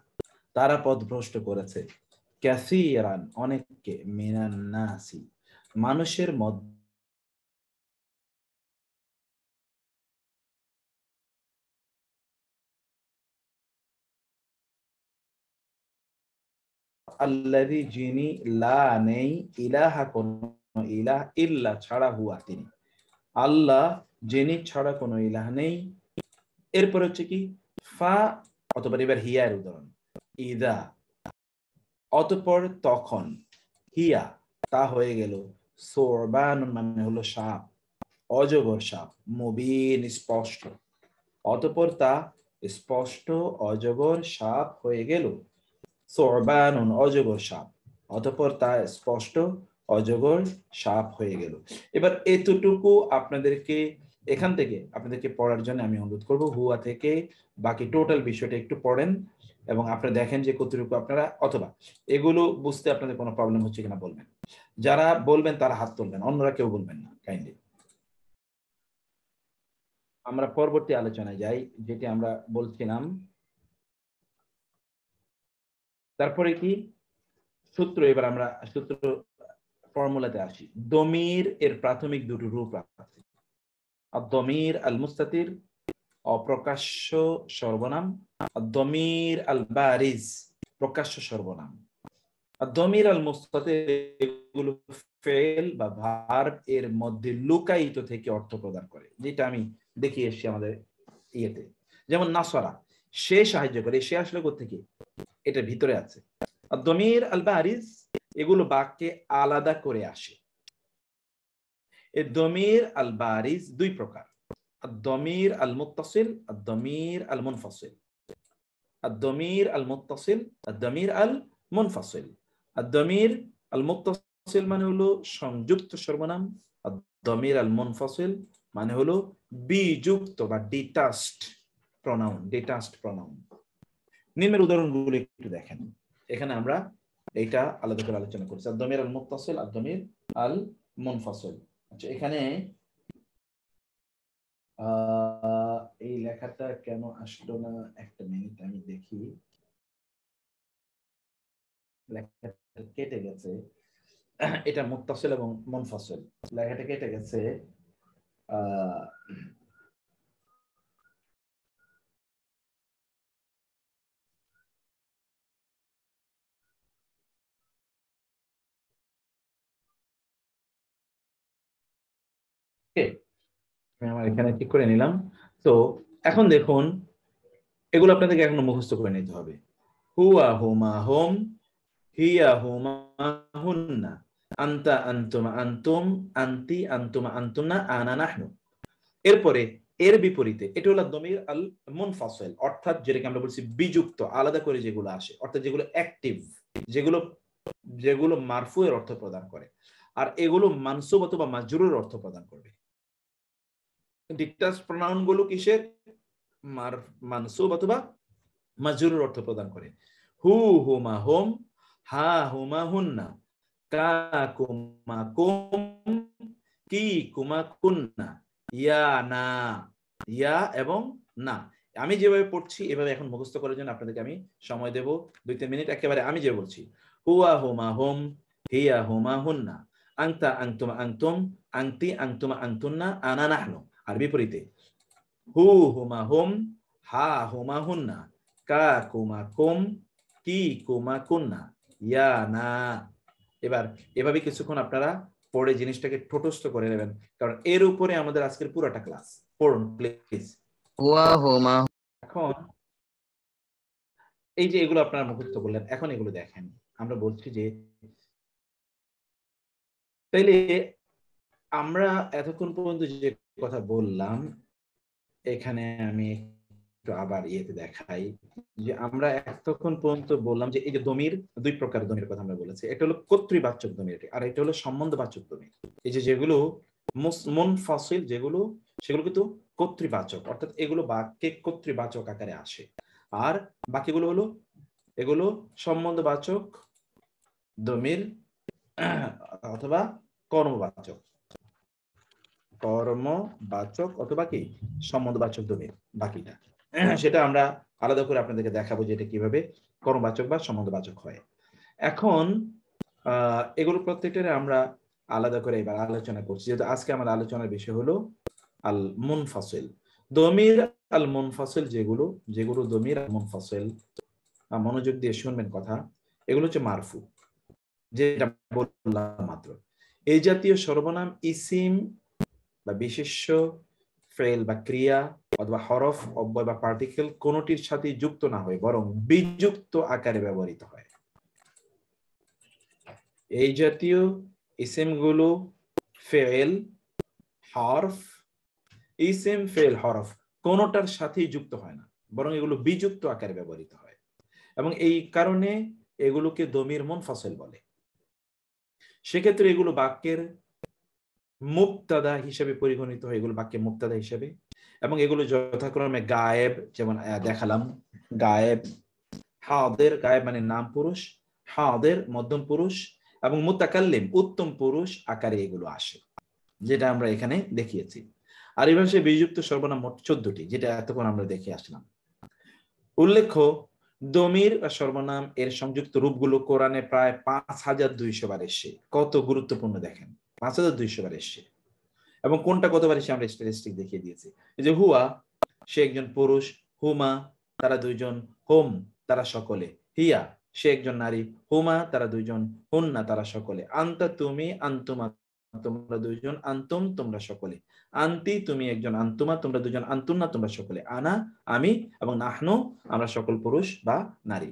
Speaker 1: তারা পথভ্রষ্ট করেছে, কাসীরান অনেককে, মিনান নাসি মানুষের মধ্যে, আল্লাযী যিনি, লা নেই, ইলাহা কোন ইলাহ, ইল্লা ছাড়া, হুয়া তিনি, আল্লাহ যিনি ছাড়া কোনো ইলাহ নেই। এরপর হচ্ছে কি ফা অথবা এবার হিয়ার উদাহরণ, ইদা অতঃপর তখন, হিয়া তা হয়ে গেল, সোরবান মানে হলো সাপ, অজগর সাপ, মুবিন স্পষ্ট, অতঃপর তা স্পষ্ট অজগর সাপ হয়ে গেল, সোরবান অজগর সাপ, অতঃপর তা স্পষ্ট অজগর সাপ হয়ে গেল। এবার এতটুকু আপনাদেরকে এখান থেকে আপনাদেরকে পড়ার জন্য আমি অনুরোধ করব, হুয়া থেকে বাকি টোটাল বিষয়টা একটু পড়েন এবং আপনারা দেখেন যে কতটুকু আপনারা, অথবা এগুলো বুঝতে আপনাদের কোনো প্রবলেম হচ্ছে কিনা বলবেন। যারা বলবেন তারা হাত তুলবেন, অন্যরা কেউ বলবেন না কাইন্ডলি। আমরা পরবর্তী আলোচনায় যাই, যেটি আমরা বলছিলাম। তারপরে কি সূত্র, এবার আমরা সূত্র ফর্মুলাতে আসি। দমির এর প্রাথমিক দুটো রূপ আছে। আদ-দমির আল মুস্তাতির, অপ্রকাশ্য সর্বনাম। আদ-দমির আল বারিজ, প্রকাশ্য সর্বনাম। আদ-দমির আল মুস্তাতির এগুলো ফেল বা ভার্ব এর মধ্যে লুকায়িত থেকে অর্থ প্রদান করে, যেটা আমি দেখিয়ে এসেছি আমাদের ইয়েতে। যেমন নাসরা, সে সাহায্য করে, সে আসলে কোত্থেকে, এটা ভিতরে আছে। আদ-দমির আল বারিজ এগুলো বাক্যে আলাদা করে আসে। এই দমির আল বারিজ দুই প্রকার, আদ-দমির আল মুত্তাসিল, আদ-দমির আল মুনফাসিল। আদ-দমির আল মুত্তাসিল, আদ-দমির আল মুনফাসিল। আদ-দমির আল মুত্তাসিল মানে হলো সংযুক্ত সর্বনাম, আদ-দমির আল মুনফাসিল মানে হলো বিযুক্ত বা ডিটাচড প্রনাউন, ডিটাচড প্রনাউন। নিম্নের উদাহরণগুলো একটু দেখেন, এখানে আমরা এইটা আলাদা করে আলোচনা করছি। আদ-দমির আল মুত্তাসিল, আদ-দমির আল মুনফাসিল। আচ্ছা, এখানে এই লেখাটা কেন আসলো না, একটা মিনিট আমি দেখি। লেখাটা কেটে গেছে, এটা মুত্তাসিল এবং মুনফাসিল, লেখাটা কেটে গেছে। আমি আমার এখানে ঠিক করে নিলাম। তো এখন দেখুন, এগুলো আপনাদেরকে এখন মুখস্থ করে নিতে হবে। হুয়া হুমা হুম, হিয়া হুমা হুন্না, আনতা আনতুমা আনতুম, আনতি আনতুমা আনতুন্না, আনা নাহনু। এরপরে এর বিপরীতে এটা হলো দমির আল মুনফাসিল, অর্থাৎ যেটাকে আমরা বলছি বিযুক্ত, আলাদা করে যেগুলো আসে, অর্থাৎ যেগুলো অ্যাক্টিভ, যেগুলো যেগুলো মারফু এর অর্থ প্রদান করে, আর এগুলো মানসুব অথবা মাজরুরের অর্থ প্রদান করবে। ডিটাচ প্রনাউন গুলো কিসের, মানসুব অথবা মাজরুরের অর্থ প্রদান করে। হু হুমা হুম, হা হুমা হুন্না, কা কুমা কুম, কি কুমা কুন্না, ইয়া না, ইয়া এবং না। আমি যেভাবে পড়ছি এভাবে এখন মুখস্থ করার জন্য আপনাদেরকে আমি সময় দেব 2-3 মিনিট। একেবারে আমি যে বলছি, হুয়া হুমা হুম, হিয়া হুমা হুন্না, আনতা আনতুমা আনতুম, আনতি আনতুমা আনতুন্না, আনা নাহনু। আর বিপরীতে, হু হুমা হুম, হা হুমা হুন্না, কা কুমা কুম, কি কুমা কুন্না, ইয়া না। এবার এভাবে কিছুক্ষণ আপনারা পড়ে জিনিসটাকে ঠোঁটস্থ করে নেবেন, কারণ এর উপরে আমাদের আজকের পুরোটা ক্লাস। পড়ুন প্লিজ।
Speaker 3: হুয়া হুমা।
Speaker 1: এখন এই যে এগুলো আপনারা মুখস্থ করলেন, এখন এগুলো দেখেন। আমরা বলছি যে তাইলে আমরা এতক্ষণ পর্যন্ত যে কথা বললাম, এখানে আমি একটু আবার ইয়েতে দেখাই যে আমরা এতক্ষণ পর্যন্ত বললাম যে এই যে দমির, দুই প্রকার দমির কথা আমরা বলেছি। এটা হলো কর্তৃবাচক দমির, আর এটা হলো সম্বন্ধবাচক দমির। এই যে যেগুলো মুনফাসিল যেগুলো, সেগুলো কিন্তু কর্তৃবাচক, অর্থাৎ এগুলো বাক্যে কর্তৃবাচক আকারে আসে। আর বাকিগুলো হলো এগুলো সম্বন্ধবাচক দমির অথবা কর্মবাচক, কর্মবাচক অথবা কি সম্বন্ধবাচক দমির বাকিটা। সেটা আমরা আলাদা করে আপনাদেরকে দেখাবো যে এটা কিভাবে কর্মবাচক বা সম্বন্ধবাচক হয়। এখন এগুলো প্রত্যেকটারে আমরা আলাদা করে এবার আলোচনা করছি, যেহেতু আজকে আমাদের আলোচনার বিষয় হলো আল মুনফাসিল। দমির আল মুনফাসিল যেগুলো, যেগুলো দমির আল মুনফাসিল, মনোযোগ দিয়ে শুনবেন কথা, এগুলো হচ্ছে মারফু, যেটা বললাম মাত্র। এই জাতীয় সর্বনাম ইসিম বা বিশেষ্য, ফেল বা ক্রিয়া অথবা হরফ, অব্যয় বা পার্টিকেল কোনটির সাথে যুক্ত না হয়, বরং বিযুক্ত আকারে ব্যবহৃত হয়। এই জাতীয় ইসিমগুলো ফেল, হরফ, ইসিম ফেল হরফ কোনটার সাথেই যুক্ত হয় না, বরং এগুলো বিযুক্ত আকারে ব্যবহৃত হয়, এবং এই কারণে এগুলোকে দমির মুনফাসিল বলে। সেক্ষেত্রে এগুলো বাক্যের মুক্তাদা হিসেবে পরিগণিত হয়, এগুলো বাক্যে মুক্তাদা হিসেবে, এবং এগুলো যথাক্রমে গায়েব, যেমন দেখালাম গায়েব, হাদের, গায়েব মানে নাম পুরুষ, হাদের মধ্যম পুরুষ, এবং মুতাকাল্লিম উত্তম পুরুষ আকারে এগুলো আসে, যেটা আমরা এখানে দেখিয়েছি। আর এই ভাষায় বিযুক্ত সর্বনাম মোট 14টি, যেটা এতক্ষণ আমরা দেখে আসলাম। উল্লেখ্য, দমির বা সর্বনাম এর সংযুক্ত রূপগুলো কোরআনে প্রায় 5200 বার এসে। কত গুরুত্বপূর্ণ দেখেন, 5200 বার এসে। এবং কোনটা কতবার এসে আমরা স্ট্যাটিস্টিক দেখিয়ে দিয়েছি। এই যে হুয়া, সে একজন পুরুষ, হুমা তারা দুইজন, হোম তারা সকলে, হিয়া সে একজন নারী, হুমা তারা দুইজন, হুন্না তারা সকলে, আন্তা তুমি, আন্তুমা তোমরা দুইজন, আন্তুম তোমরা সকলে, আন্তি তুমি একজন, আন্তুমা তোমরা দুজন, আন্তুন্না তোমরা সকলে, আনা আমি, এবং নাহনু আমরা সকল পুরুষ বা নারী।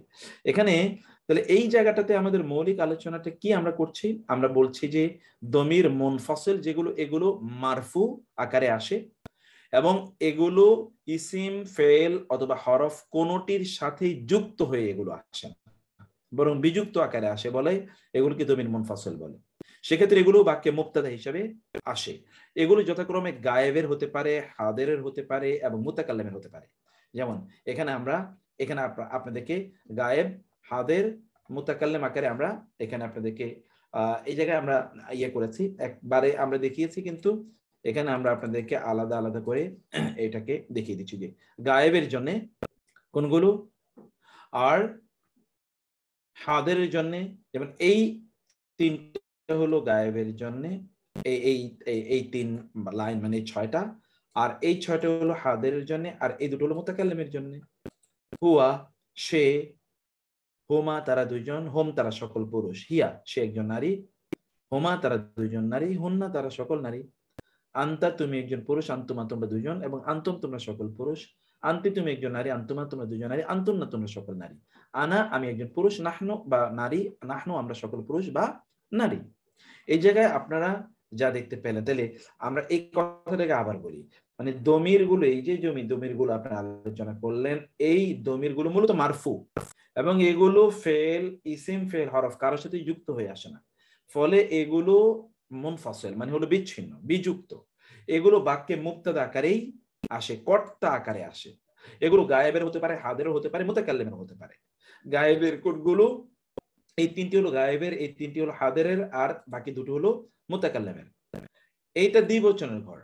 Speaker 1: এখানে তাহলে এই জায়গাটাতে আমাদের মৌলিক আলোচনাটা কি আমরা করছি, আমরা বলছি যে দমির মুনফাসিল যেগুলো, এগুলো মারফু আকারে আসে, এবং এগুলো ইসিম, ফেল অথবা হরফ কোনটির সাথে যুক্ত হয়ে এগুলো আসে না, বরং বিযুক্ত আকারে আসে বলে এগুলোকে দমির মুনফাসিল বলে। সেক্ষেত্রে এগুলো বাক্যে মুক্তাদা হিসেবে আসে। এগুলো যথাক্রমে গায়েবের হতে পারে, হাদেরের হতে পারে, এবং মুতাকাল্লিমের হতে পারে। যেমন এখানে আপনাদেরকে গায়েব, হাদের, মুতাকাল্লিম আকারে আমরা এখানে আপনাদেরকে এই জায়গায় আমরা করেছি, একবারে আমরা দেখিয়েছি, কিন্তু এখানে আমরা আপনাদেরকে আলাদা আলাদা করে এটাকে দেখিয়ে দিচ্ছি যে গায়েবের জন্য কোনগুলো, আর হাদের জন্য, যেমন এই তিনটা হলো গায়েবের জন্য, এই তিন লাইন মানে 6টা, আর এই 6টা হলো হাদের জন্য, আর এই দুটো হলো মুতাকাল্লিমের জন্য। হুয়া সে, হুমা তারা দুইজন, হোম তারা সকল পুরুষ, হিয়া সে একজন নারী, হুমা তারা দুইজন নারী, হুন্না তারা সকল নারী, আন্তা তুমি একজন পুরুষ, আন্তুমা তোমরা দুজন, এবং আন্তুম তোমরা সকল পুরুষ, আন্তি তুমি একজন নারী, আন্তুমা তোমরা দুজন নারী, আন্তুন্না তোমরা সকল নারী, আনা আমি একজন পুরুষ, নাহনু বা নারী, নাহনু আমরা সকল পুরুষ বা নারী। এই জায়গায় আপনারা যা দেখতে পেলেন, তাহলে আমরা এই কথাটাকে আবার বলি, মানে দমির গুলো, এই যে দমির গুলো আপনারা আলোচনা করলেন, এই দমির গুলো মূলত মারফু, এবং এগুলো ফেল, ইসিম, ফেল, হরফ কারোর সাথে যুক্ত হয়ে আসে না, ফলে এগুলো মুনফাসিল মানে হলো বিচ্ছিন্ন, বিযুক্ত। এগুলো বাক্যে মুক্তাদা আকারেই আসে, কর্তা আকারে আসে। এগুলো গায়েবের হতে পারে, হাদেরও হতে পারে, মুতাকাল্লিমের হতে পারে। গায়েবের কোডগুলো এই তিনটি হলো গায়েবের, এই তিনটি হলো হাদেরের, আর বাকি দুটো হলো মুতাকাল্লিমের। এইটা দ্বিবচনের ঘর,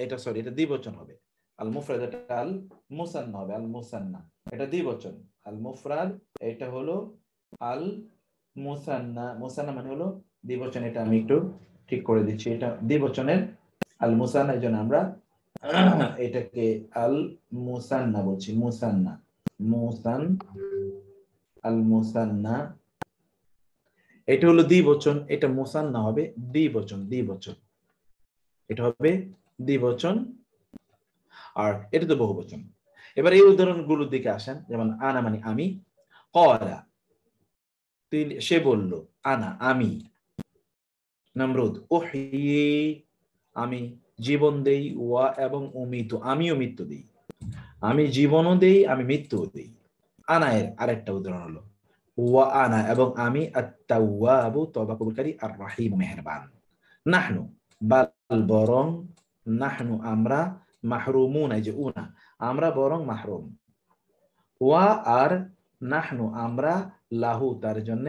Speaker 1: এটা সরি, এটা দ্বিবচন হবে। আল মুফরাদ এটা আল মুসান্না হবে, আল মুসান্না এটা দ্বিবচন, আল মুফরাদ এটা হলো আল মুসান্না, মুসান্না মানে হলো দ্বিবচন। এটা আমি একটু ঠিক করে দিচ্ছি, এটা দ্বিবচনের আল মুসান্না, এই জন্য আমরা এটাকে আল মুসান্না বলছি, মুসান্না, আল মুসান্না এটা হলো দ্বিবচন, এটা মুসান্না হবে দ্বিবচন, এটা হবে দ্বিবচন, আর এটা তো বহুবচন। এবার এই উদাহরণগুলোর দিকে আসেন, যেমন আনা মানে আমি, ক্বালা সে বলল, আনা আমি, নমরুদ উহয়ি আমি জীবন দেই, ওয়া এবং উমিতু আমিও মৃত্যু দেই, আমি জীবনও দেই আমি মৃত্যুও দেই। আনা এর আরেকটা উদাহরণ হলো ওয়া আনা এবং আমি, আত-তাওয়াবু তওবা কবুলকারী, আর রাহিম মেহেরবান। নাহনু বাল বরং, নাহনু আমরা, মাহরুমুন এই যে উনা আমরা বরং মাহরুম, ওয়া আর নাহনু আমরা, লাহু তার জন্য,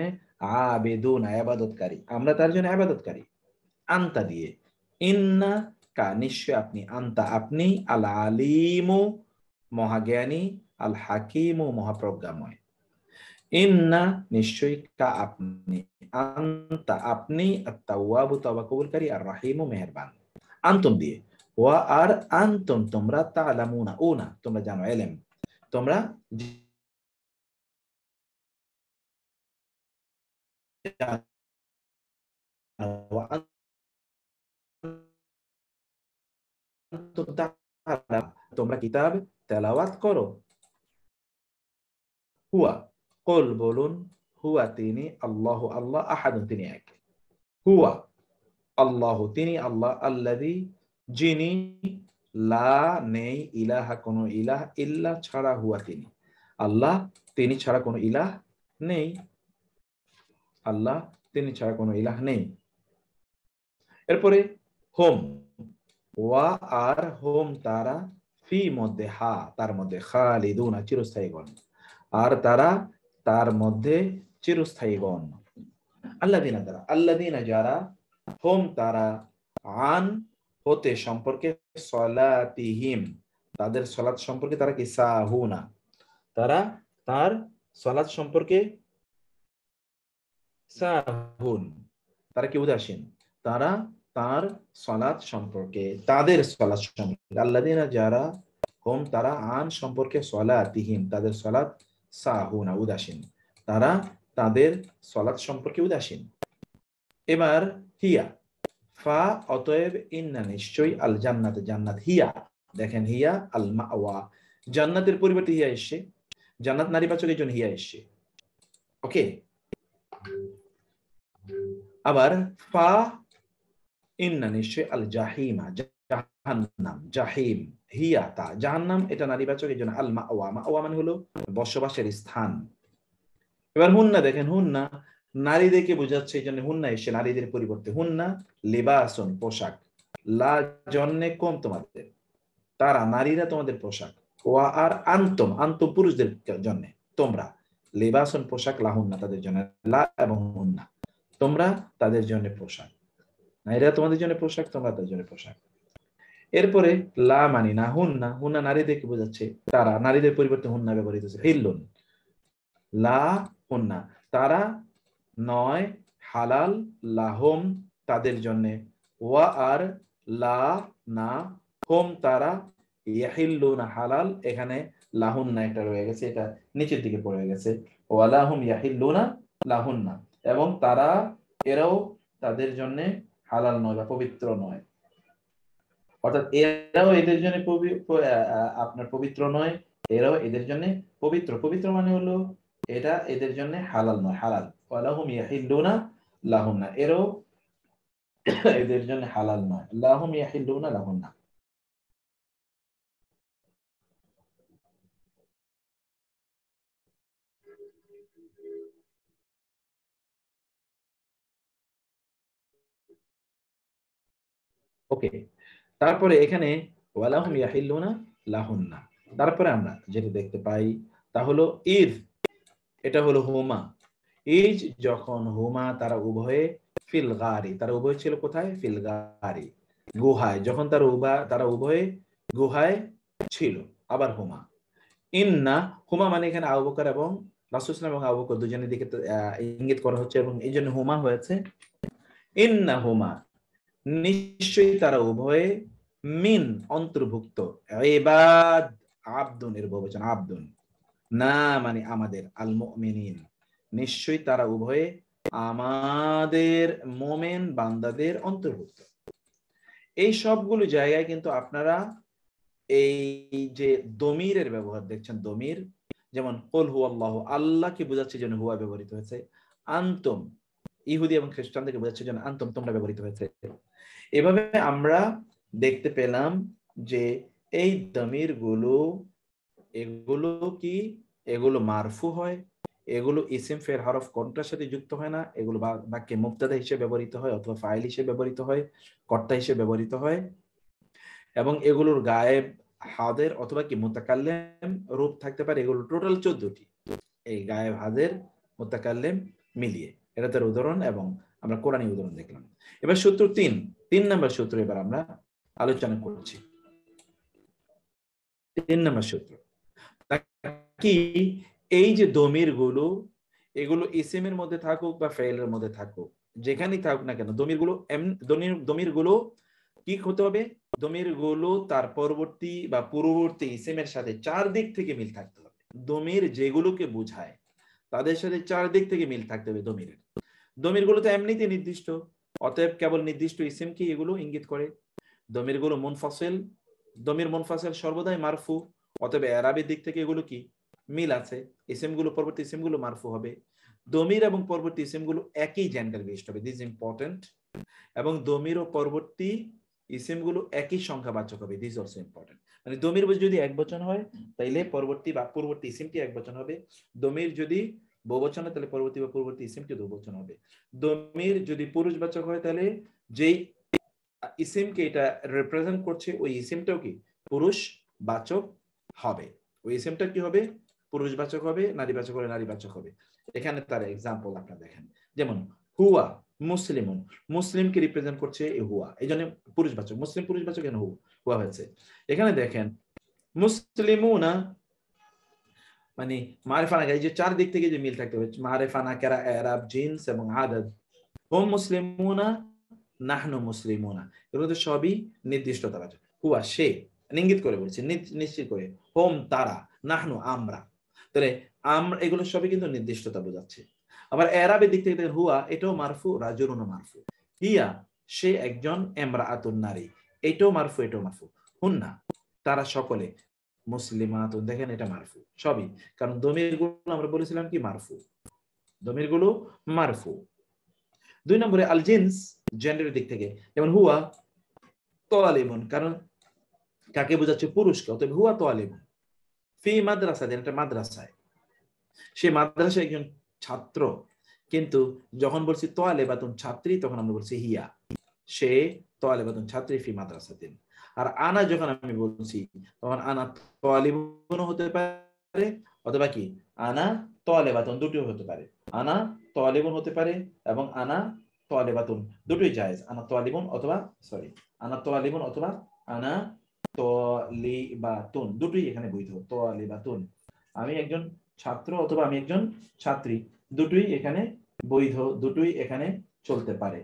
Speaker 1: আবেদুন ইবাদতকারী আমরা তার জন্য ইবাদতকারী। আনতা দিয়ে, ইন্না কা নিশ্চয় আপনি, আনতা আপনি, আল আলিমু মহাজ্ঞানী, আল হাকিমু মহাপ্রজ্ঞাময়। ইন্না নিশ্চয়, কা আপনি, আনতা আপনি, আত-তাওয়াবু তওবা কবুলকারী, আর রাহিমু মেহেরবান। আনতুম দিয়ে, ওয়া আর আনতুম তোমরা, তা'লামুনা উনা তোমরা জানো, ইলম তোমরা তোমরা কিতাব তেলাওয়াত করো। হুয়া কুল বলুন, হুয়া তিনি, আল্লাহু আল্লাহ, আহাদুন তিনি এক, হুয়া আল্লাহ তিনি আল্লাহ, আল্লাযী যিনি, লা নেই, ইলাহা কোনো ইলাহ, ইল্লা ছাড়া, হুয়া তিনি আল্লাহ, তিনি ছাড়া কোনো ইলাহ নেই, আল্লাহ তিনি ছাড়া কোনো ইলাহ নেই। এরপরে হোম, ওয়া আর হোম তারা, ফি মধ্যে হা তার মধ্যে, খালিদুনা চিরস্থায়ীগণ, আর তারা তার মধ্যে চিরস্থায়ীগণ। আল্লাযিনা তারা, আল্লাযিনা যারা, হোম তারা, আন হতে সম্পর্কে, সলাতিহিম তাদের সলাত সম্পর্কে তারা কি, সাহুনা তারা তার সলাত সম্পর্কে, সাহুন তারা কি, উদাসীন, তারা তার সলাত সম্পর্কে, তাদের সলাত সম্পর্কে, আল্লাযিনা যারা, হোম তারা, আন সম্পর্কে, সলাতিহিম তাদের সলাত, সাহুনা উদাসীন, তারা তাদের সলাত সম্পর্কে উদাসীন। এবার হিয়া, ফা অতএব, ইন্না নিশ্চয়ই, আল জান্নাত জান্নাত, হিয়া দেখেন হিয়া আল মাওয়া, জান্নাতের পরিবর্তে হিয়া এসছে, জান্নাত নারীবাচক এই জন্য হিয়া এসছে। ওকে, আবার ফা ইন্না নিশ্চয়, আল জাহিমা জাহান্নাম, জাহিম হিয়া তা, জাহান্নাম এটা নারীবাচক এই জন্য আল মাওয়া, মাওয়া মানে হলো বসবাসের স্থান। এবার হুন্না দেখেন, হুন্না নারীদেরকে বোঝাচ্ছে এই জন্য হুন্না এসে নারীদের পরিবর্তে, হুন্না লিবাসন পোশাক, লা জন্নে কম তোমাদের, তারা নারীরা তোমাদের পোশাক, ওয়া আর আন্তম আন্তম পুরুষদের জন্য, তোমরা, লিবাসন পোশাক, লাহুন্না তাদের জন্য, লা এবং হুন্না তোমরা তাদের জন্য পোশাক, নারীরা তোমাদের জন্য পোশাক, তোমরা তাদের জন্য পোশাক। এরপরে লা মানি না, হুন্না, হুন্না নারীদেরকে বোঝাচ্ছে, তারা নারীদের পরিবর্তে হুন্না ব্যবহৃত হচ্ছে, হিল্লুন লা হুন্না তারা নয়, হালাল লাহম তাদের জন্য, ওয়া আর লা না হোম তারা, ইয়াহিল্লুনা হালাল, এখানে লাহুন্না একটা রয়ে গেছে, এটা নিচের দিকে পড়ে গেছে, ওয়ালাহুম ইয়াহিল্লুনা লাহুন্না, এবং তারা এরাও তাদের জন্য হালাল নয় বা পবিত্র নয়, অর্থাৎ এরাও এদের জন্য আপনার পবিত্র নয়, এরাও এদের জন্য পবিত্র, পবিত্র মানে হলো এটা এদের জন্য হালাল নয়, হালাল, ওয়ালাহুম ইয়াহিল্লুনা লাহুন্না, এরাও এদের জন্য হালাল নয়, লাহুম ইয়াহিল্লুনা লাহুন্না। ওকে, তারপরে এখানে ওয়ালাহুম ইয়াহিল্লুনা লাহুন্না, তারপরে আমরা যেটা দেখতে পাই তা হলো ঈদ, এটা হলো হুমা, ইজ যখন, হুমা তারা উভয়ে, ফিল গারি তারা উভয় ছিল কোথায়, ফিল গারি গুহায়, যখন তারা উভয়ে গুহায় ছিল। আবার হুমা, ইন্না হুমা মানে এখানে আবু বকর এবং রাসূল সাল্লাল্লাহু আলাইহি ওয়াসাল্লাম এবং আবু বকর দুজনের দিকে ইঙ্গিত করা হচ্ছে, এবং এই জন্য হুমা হয়েছে, ইন্না হুমা নিশ্চয়ই তারা উভয়ে, মিন অন্তর্ভুক্ত, ইবাদ আব্দুন এর বহুবচন আব্দুন, না মানে আমাদের, আল মুমিনিন নিশ্চয়ই তারা উভয়ে আমাদের মোমেন বান্দাদের অন্তর্ভুক্ত। এই সবগুলো জায়গায় কিন্তু আপনারা এই যে দমিরের ব্যবহার দেখছেন, দমির যেমন কুল হুয়াল্লাহু আল্লাহকে বোঝাচ্ছে জন্য হুয়া ব্যবহৃত হয়েছে, আনতুম ইহুদি এবং খ্রিস্টানদেরকে বোঝাচ্ছে জন্য আনতুম তোমরা ব্যবহৃত হয়েছে। এভাবে আমরা দেখতে পেলাম যে এই দমির গুলো, এগুলো কি, এগুলো মারফু হয়, এগুলো ইসিম ফের হরফ কোনটার সাথে যুক্ত হয় না, এগুলো বাক্যে মুবতাদা হিসেবে ব্যবহৃত হয় অথবা ফাইল হিসেবে ব্যবহৃত হয়, কর্তা হিসেবে ব্যবহৃত হয়, এবং এগুলোর গায়েব হাদের অথবা কি মুতাকাল্লিম রূপ থাকতে পারে, এগুলো টোটাল 14টি, এই গায়েব হাদের মুতাকাল্লিম মিলিয়ে, এটা তার উদাহরণ, এবং আমরা কোরআনী উদাহরণ দেখলাম। এবার সূত্র 3 নম্বর সূত্র এবার আমরা আলোচনা করছি। 3 নম্বর সূত্র কি, এই যে দমির গুলো, এগুলো ইসিমের মধ্যে থাকুক বা ফেলের মধ্যে থাকুক, যেখানেই থাকুক না কেন, দমির গুলো কি হতে হবে, দমির গুলো তার পরবর্তী বা পূর্ববর্তী ইসিমের সাথে 4 দিক থেকে মিল থাকতে হবে। দমির যেগুলোকে বোঝায় তাদের সাথে 4 দিক থেকে মিল থাকতে হবে দমিরের। দমির গুলো তো এমনিতে নির্দিষ্ট, অতএব কেবল নির্দিষ্ট ইসিমকে এগুলো ইঙ্গিত করে। দমির গুলো মুনফাসিল, দমির মুনফাসিল সর্বদাই মারফু, অতএব এরাবির দিক থেকে এগুলো কি মিল আছে, ইসিমগুলো পরবর্তী ইসিমগুলো মারফু হবে। দমির এবং পরবর্তী ইসিমগুলো একই জেন্ডার বেসড হবে, দিস ইম্পর্টেন্ট, এবং দমির ও পরবর্তী ইসিমগুলো একই সংখ্যাবাচক হবে, দিস অলসো ইম্পর্টেন্ট। মানে দমির যদি একবচন হয় তাইলে পরবর্তী বা পূর্ববর্তী ইসিমটি একবচন হবে, দমির যদি বহুবচন হয় তাহলে পরবর্তী বা পূর্ববর্তী ইসিমটি বহুবচন হবে। দমির যদি পুরুষবাচক হয় তাহলে যেই ইসিমকে এটা রিপ্রেজেন্ট করছে, ওই ইসিমটাও কি পুরুষ বাচক হবে। ওই ইসিমটা কি হবে? পুরুষবাচক হবে, নারীবাচক হলে নারীবাচক হবে। এখানে তার এক্সাম্পল আপনারা দেখেন, যেমন হুয়া মুসলিমুন, মুসলিমকে রিপ্রেজেন্ট করছে এই হুয়া, এই জন্য পুরুষবাচক। মুসলিম পুরুষবাচক কেন হুয়া হয়েছে? এখানে দেখেন মুসলিমুনা মানে মারিফানা, এই যে চারদিক থেকে যে মিল থাকতে হবে, মারিফানা কেরা এরাব জিন্স এবং আদাদ। হুম মুসলিমুনা নাহনু মুসলিমুনা, এগুলো তো সবই নির্দিষ্টতাবাচক। হুয়া সে, ইঙ্গিত করে বলছে, নিশ্চিত করে। হোম তারা, নাহনু আমরা, তাহলে আমরা, এগুলো সবই কিন্তু নির্দিষ্টতা বোঝাচ্ছে। আবার এরাবের দিক থেকে দেখেন হুয়া, এটাও মারফু, রাজুলুন মারফু। হিয়া সে একজন, ইমরাআতুন নারী, এটাও মারফু, এটাও মারফু। হুন্না তারা সকলে, মুসলিমাতুন দেখেন এটা মারফু সবই, কারণ দমির গুলো আমরা বলেছিলাম কি মারফু, দমির গুলো মারফু। 2 নম্বরে আল জিন্স, জেন্ডারের দিক থেকে, যেমন হুয়া তালিবুন, কারণ কাকে বোঝাচ্ছে? পুরুষকে, অতএব হুয়া তালিবুন। ফি মাদ্রাসা, এটা মাদ্রাসায়, সে মাদ্রাসায় একজন ছাত্র। কিন্তু যখন বলছি তালিবাতুন ছাত্রী, তখন আমরা বলছি হিয়া সে তালিবাতুন ছাত্রী ফি মাদ্রাসাতিন। আর আনা যখন আমি বলছি, তখন আনা তালিবুন হতে পারে, অথবা কি আনা তালিবাতুন, দুটোই হতে পারে। আনা তালিবুন হতে পারে এবং আনা তালিবাতুন, দুটোই জায়েজ। আনা তালিবুন অথবা আনা তালিবুন অথবা আনা তালিবাতুন, দুটোই এখানে বৈধ। তালিবাতুন আমি একজন ছাত্র অথবা আমি একজন ছাত্রী, দুটোই এখানে বৈধ, দুটোই এখানে চলতে পারে।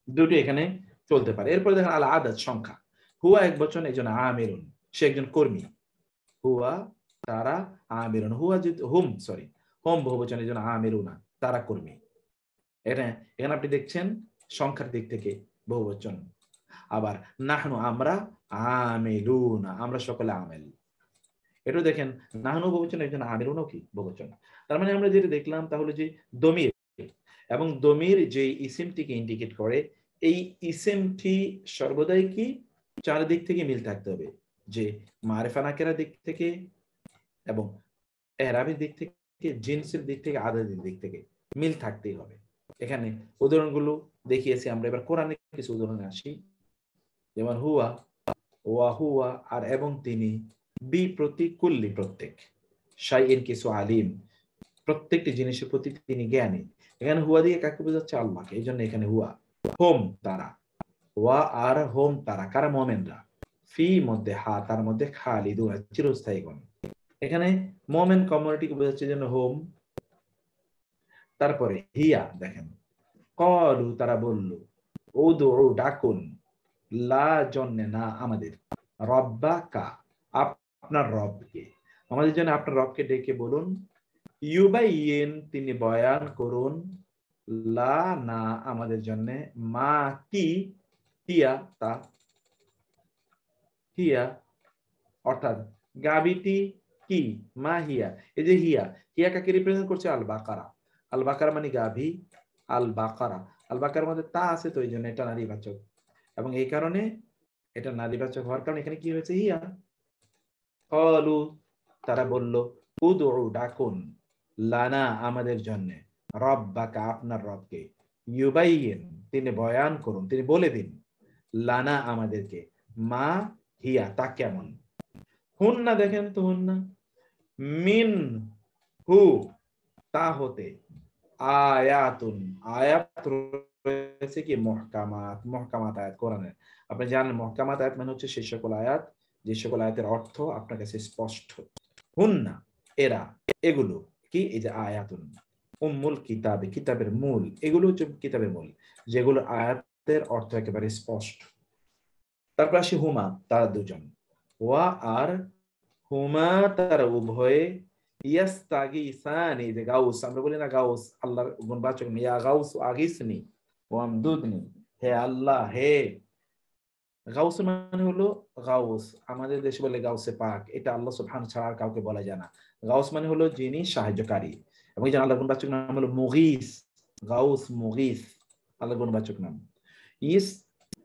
Speaker 1: দুটি এখানে চলতে পারে। এরপরে দেখেন আল আদাদ, সংখ্যা। হুয়া এক বচন, একজন আমিরুন সে একজন কর্মী। হুয়া তারা আমিরুন, হুয়া যদি হোম বহুবচন, একজন আমিরুনা তারা কর্মী। এখানে আপনি দেখছেন সংখ্যার দিক থেকে বহুবচন। আবার নাহনু আমরা, আমিলুনা আমরা সকলে আমেল। এটা দেখেন নাহনু বহুবচন, একজন আমিরুনও কি বহুবচন। তার মানে আমরা যেটা দেখলাম তাহলে যে দমির এবং দমির যে ইসিমটিকে ইন্ডিকেট করে, এই ইসিমটি সর্বদাই কি চারদিক থেকে মিল থাকতে হবে, যে মারিফা নাকেরার দিক থেকে এবং এরাবের দিক থেকে, জিনসের দিক থেকে, আদাদের দিক থেকে মিল থাকতেই হবে। এখানে উদাহরণগুলো দেখিয়েছি আমরা, এবার কোরআনে কিছু উদাহরণে আসি। যেমন হুয়া, ওয়া হুয়া আর এবং তিনি, বি প্রতি, কুল্লি প্রত্যেক, শাইইন কিছু, আলিম প্রত্যেকটি জিনিসের প্রতি তিনি জ্ঞানী। এখানে হুয়া দিয়ে কাকে বোঝাচ্ছে? আল্লাহকে, এই জন্য এখানে হুয়া। হোম তারা, ওয়া আর হোম তারা কারা? মোমেনরা। ফি মধ্যে হা, তার মধ্যে খালিদুন চিরস্থায়ীগণ। এখানে মোমেন কমিউনিটিকে বোঝাচ্ছে জন্য হোম। তারপরে হিয়া দেখেন, কলু তারা বলল, উদু ডাকুন, লা জন্যে না আমাদের, রব্বা কা আপনার রবকে, আমাদের জন্য আপনার রবকে ডেকে বলুন। ইউবাইয়িন তিনি বয়ান করুন, লা না আমাদের জন্য, মা কি, হিয়া তা, হিয়া অর্থাৎ গাবিটি কি, মা হিয়া, এই যে হিয়া, হিয়া কাকে রিপ্রেজেন্ট করছে? আল বাকারা। আল বাকারা মানে গাভী, আল বাকারা, আল বাকার মধ্যে তা আছে, তো এই জন্য এটা নারীবাচক, এবং এই কারণে এটা নারীবাচক হওয়ার কারণে এখানে কি হয়েছে? হিয়া। ক্বালু তারা বলল, উদউ ডাকুন, লানা আমাদের জন্য, রব্বাকা আপনার রবকে, ইউবাইয়িন তিনি বয়ান করুন, তিনি বলে দিন, লানা আমাদেরকে, মা হিয়া তা কেমন। হুন্না দেখেন তো, হুন্না মিন হু তা হতে, আয়াতুন আয়াত রয়েছে কি, মুহকামাত, মুহকামাত আয়াত কোরআনের। আপনি জানেন মুহকামাত আয়াত মানে হচ্ছে সেই সকল আয়াত যে সকল আয়াতের অর্থ আপনার কাছে স্পষ্ট। হুন্না এরা, এগুলো কি, এই যে আয়াতুন, উম্মুল কিতাবে কিতাবের মূল, এগুলো হচ্ছে কিতাবের মূল, যেগুলো আয়াতের অর্থ একেবারে স্পষ্ট। তারপর আসি হুমা তারা দুজন, ওয়া আর হুমা তারা উভয়ে, ইয়াস্তাগীসানি যে গাউস, আমরা বলি না গাউস আল্লাহর গুণবাচক, ইয়া গাউস আগিসনি ওয়ামদুদনি, হে আল্লাহ হে। গাউস মানে হলো গাউস, আমাদের দেশে বলে গাউসে পাক, এটা আল্লাহ সুবহানাহু ছাড়া আর কাউকে বলা যায় না। গাউস মানে হলো যিনি সাহায্যকারী, এবং এই যে আল্লাহর গুণবাচক নাম হলো মুগীস, গাউস মুগীস আল্লাহর গুণবাচক নাম।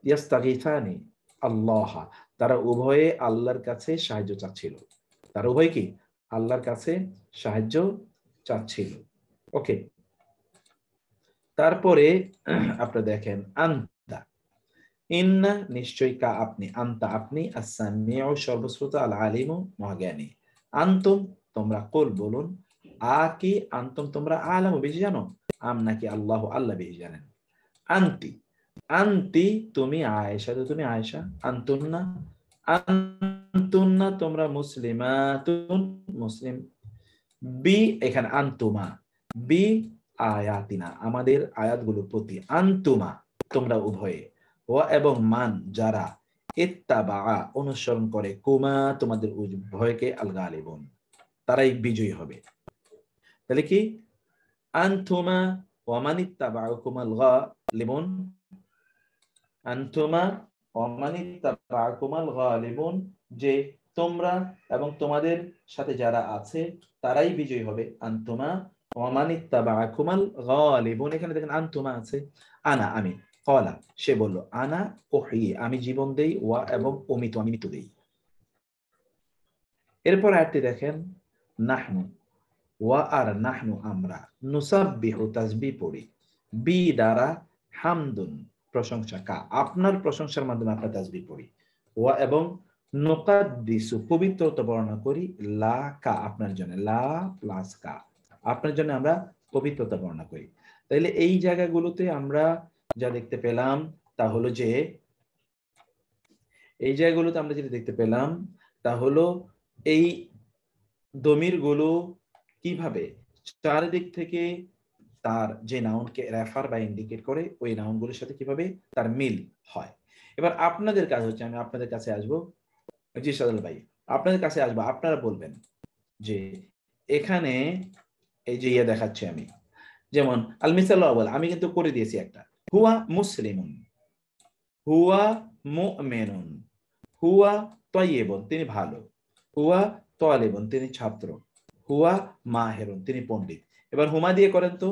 Speaker 1: ইয়াস্তাগীসানি আল্লাহ, তারা উভয়ে আল্লাহর কাছে সাহায্য চাচ্ছিল, তারা উভয় কি আল্লাহর কাছে সাহায্য চাচ্ছিল। ওকে, তারপরে আপনি দেখেন আনতা, ইন্না নিশ্চয়ই, কা আপনি, আনতা আপনি, আস-সামিউ সর্বশ্রোতা, আল আলিমু মহাজ্ঞানী, আনতুম তোমরা, কুল বলুন, আ কি আনতুম তোমরা, আলামু বেশি জানো, আম নাকি আল্লাহ আল্লাহ বেশি জানেন। আন্তি আন্তি তুমি, আয়েশা তো তুমি আয়েশা, আন্তুন্না আন্তুন্না তোমরা, মুসলিমাতুন মুসলিম, বি এখানে আন্তুমা, বি আয়াতিনা আমাদের আয়াতগুলোর প্রতি, আন্তুমা তোমরা উভয়ে, ওয়া এবং মান যারা, ইত্তাবা অনুসরণ করে, কুমা তোমাদের উভয়কে, আল গালিবুন তারাই বিজয়ী হবে। তাহলে কি আনতুমা ওয়া মান ইত্তাবাকুমাল গালিবুন, আনতুমা ওয়া মান ইত্তাবাকুমাল গালিবুন যে তোমরা এবং তোমাদের সাথে যারা আছে তারাই বিজয়ী হবে। আনতুমা ওয়া মান ইত্তাবাকুমাল গালিবুন, এখানে দেখেন আনতুমা আছে, আনা আমি, ক্বালা সে বলল, আনা উহয়ি আমি জীবন দেই, ওয়া এবং উমিতু আমি মৃত্যু দেই। এরপর আয়াতটি দেখেন, নাহনু ওয়া আর নাহনু আমরা, নুসাব্বিহু তাসবিহ পড়ি, বি দ্বারা, হামদুন প্রশংসা, কা আপনার প্রশংসার মাধ্যমে আমরা তাসবিহ পড়ি, ওয়া এবং নুকাদ্দিসু পবিত্রতা বর্ণনা করি, লা কা আপনার জন্য, লা প্লাস কা আপনার জন্য আমরা পবিত্রতা বর্ণনা করি। তাইলে এই জায়গাগুলোতে আমরা যা দেখতে পেলাম তা হলো যে, এই জায়গাগুলোতে আমরা যেটা দেখতে পেলাম তা হলো এই দমির গুলো কিভাবে চারিদিক থেকে তার যে নাউনকে রেফার বা ইন্ডিকেট করে ওই নাউনগুলোর সাথে কিভাবে তার মিল হয়। এবার আপনাদের কাজ হচ্ছে, আমি আপনাদের কাছে আসবো, জি সাদুল ভাই আপনাদের কাছে আসবো, আপনারা বলবেন যে এখানে এই যে ইয়ে দেখাচ্ছি আমি, যেমন আল মিসাল আউয়াল আমি কিন্তু করে দিয়েছি একটা, হুয়া মুসলিমুন, হুয়া মুমিনুন, হুয়া তাইয়িবুন তিনি ভালো, হুয়া তালিবুন তিনি ছাত্র, হুয়া মাহিরুন তিনি পণ্ডিত। এবার হুমা দিয়ে করেন তো,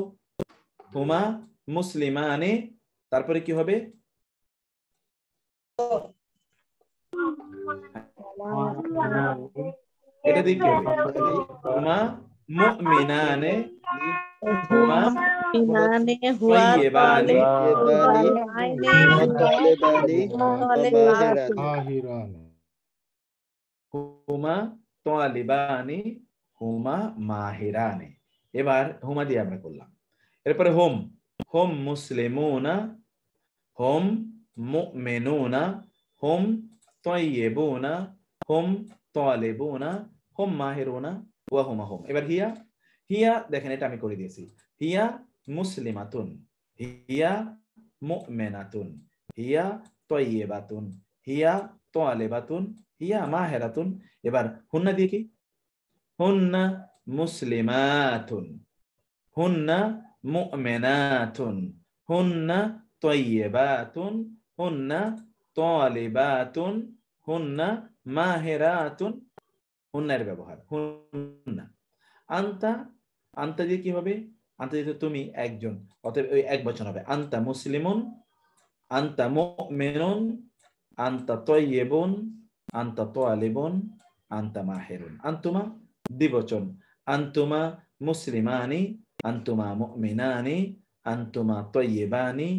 Speaker 1: হুমা মুসলিমানে, তারপরে কি হবে, এটা দিয়ে কি হবে, হুমা মুমিনানে, হুমা তাইয়িবানে, হুমা তালিবানি, হুমা মাহিরানে। এবার হুমা দিয়ে আমরা করলাম। এরপরে হোম, হোম মুসলিমুনা, হোম মুমিনুনা, হোম তাইয়িবুনা, হোম তালিবুনা, হোম মাহিরুনা, ওয়া হুমা হোম। এবার হিয়া, হিয়া দেখেন এটা আমি করে দিয়েছি, হিয়া মুসলিমাতুন, হিয়া মুমিনাতুন, হিয়া তাইয়িবাতুন, হিয়া তালিবাতুন, হিয়া মাহিরাতুন। এবার হুন্না দিয়ে কি, হুন্না মুসলিমাতুন, হুন্না মুমিনাতুন, হুন্না তাইয়িবাতুন, হুন্না তালিবাতুন, হুন্না মাহিরাতুন, হুন্নার ব্যবহার হুন্না। আনতা, আনতা দিয়ে কি হবে, আনতা দিয়ে তুমি একজন, অতএব ওই এক বচন হবে, আনতা মুসলিমুন, আনতা মুমিনুন, আনতা তাইয়িবুন, আনতা তালিবুন, আনতা মাহিরুন। আনতুমা দ্বিবচন, আনতুমা মুসলিমানি, আনতুমা মুমিনানি, আনতুমা তাইয়িবানি,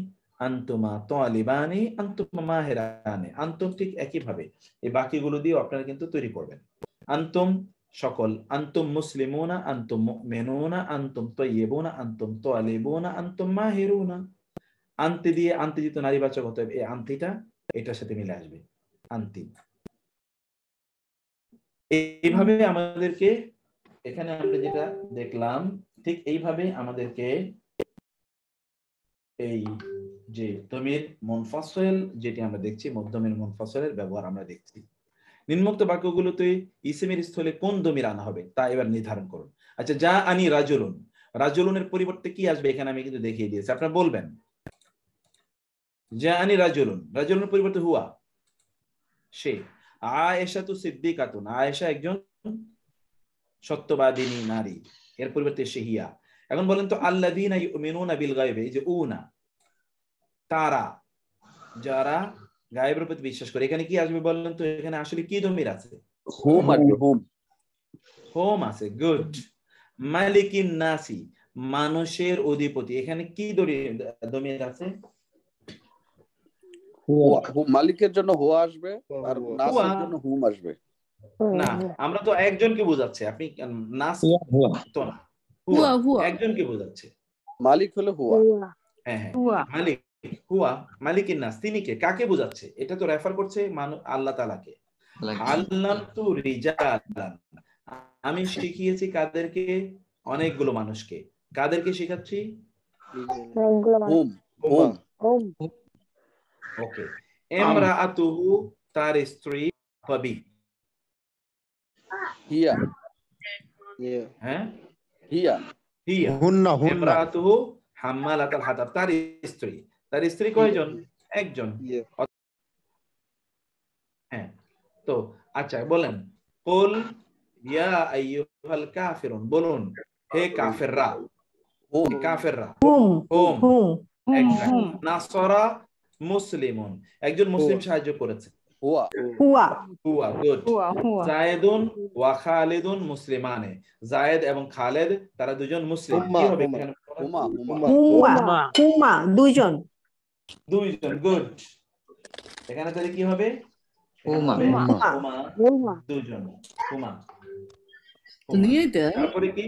Speaker 1: আনতুমা তালিবানি, আনতুমা মাহিরানি। আনতুম ঠিক একই ভাবে এই বাকিগুলো দিয়ে আপনারা কিন্তু তৈরি করবেন। আনতুম সকল, আনতুম মুসলিমুনা, আনতুম মুমিনুনা, আনতুম তাইয়িবুনা, আনতুম তালিবুনা, আনতুম মাহিরুনা। আন্তি দিয়ে, আন্তি যেহেতু নারীবাচক হতে হবে, এই আন্তিটা এটার সাথে মিলে আসবে, আন্তি। এইভাবে আমাদেরকে, এখানে আমরা যেটা দেখলাম ঠিক এইভাবে আমাদেরকে এই যে দমির মুনফাসিল যেটি আমরা দেখছি, মধ্যমের মুনফাসিলের ব্যবহার আমরা দেখছি। নিম্নোক্ত বাক্যগুলোতে ইসমের স্থলে কোন দমির আনা হবে তা এবার নির্ধারণ করুন। আচ্ছা, যা আনি রাজুলুন, রাজুলুনের পরিবর্তে কি আসবে এখানে আমি কিন্তু দেখিয়ে দিয়েছি, আপনারা বলবেন। যা আনি রাজুলুন, রাজুলুনের পরিবর্তে হুয়া সে। আয়েশা তু সিদ্দিকাতুন, আয়েশা একজন সত্যবাদিনী নারী, এর পরিবর্তে সে হিয়া। এখন বলেন তো, আল্লাযীনা ইউমিনুনা বিল গায়বি, এই যে উনা তারা যারা গায়েবের প্রতি বিশ্বাস করে, এখানে কি আসবে বলেন তো, এখানে আসলে কি দমির আছে,
Speaker 3: হোম আসবে, হোম।
Speaker 1: হোম আছে, গুড। মালিকিন নাসি, মানুষের অধিপতি। এখানে কি দমির আছে?
Speaker 3: মালিকের জন্য হুয়া আসবে আর নাসের জন্য হুম আসবে।
Speaker 1: না, আমরা তো একজনকে বোঝাচ্ছে, আপনি নাস তো না, হুয়া একজনকে বোঝাচ্ছে।
Speaker 3: মালিক হলো হুয়া।
Speaker 1: হ্যাঁ হ্যাঁ, মালিক হুয়া মালিকের নাস, তিনি কে, কাকে বোঝাচ্ছে? এটা তো রেফার করছে আল্লাহ তাআলাকে। আল্লামতু রিজালান, আমি শিখিয়েছি কাদেরকে? অনেকগুলো মানুষকে। কাদেরকে শেখাচ্ছি?
Speaker 3: হুম হুম।
Speaker 1: ওকে। ইমরাআতুহু, তার স্ত্রী, ফাবি,
Speaker 3: হিয়া।
Speaker 1: হ্যাঁ
Speaker 3: হিয়া
Speaker 1: হিয়া।
Speaker 4: হুন্না
Speaker 1: ইমরাআতুহু হাম্মালাতাল হাতাব, তার স্ত্রী। তার স্ত্রী কয়জন? একজন। হ্যাঁ, তো আচ্ছা বলেন, কুল ইয়া আইয়ুহাল কাফিরুন, বলুন হে কাফেররা।
Speaker 3: হুম
Speaker 1: কাফেররা,
Speaker 5: হুম
Speaker 1: হুম,
Speaker 5: হুম
Speaker 1: এক্স্যাক্ট। নাসরা মুসলিমুন, একজন মুসলিম সাহায্য করেছে।
Speaker 3: হুয়া
Speaker 5: হুয়া
Speaker 1: হুয়া, গুড। জায়েদুন ওয়া খালিদুন মুসলিমানে, জায়েদ এবং খালেদ তারা দুজন মুসলিম। কি হবে এখানে?
Speaker 3: হুমা হুমা
Speaker 5: হুমা হুমা দুইজন।
Speaker 1: দুইজন, গুড। এখানে তাহলে কি হবে?
Speaker 6: হুমা
Speaker 1: হুমা দুজন, হুমা। তারপরে কি?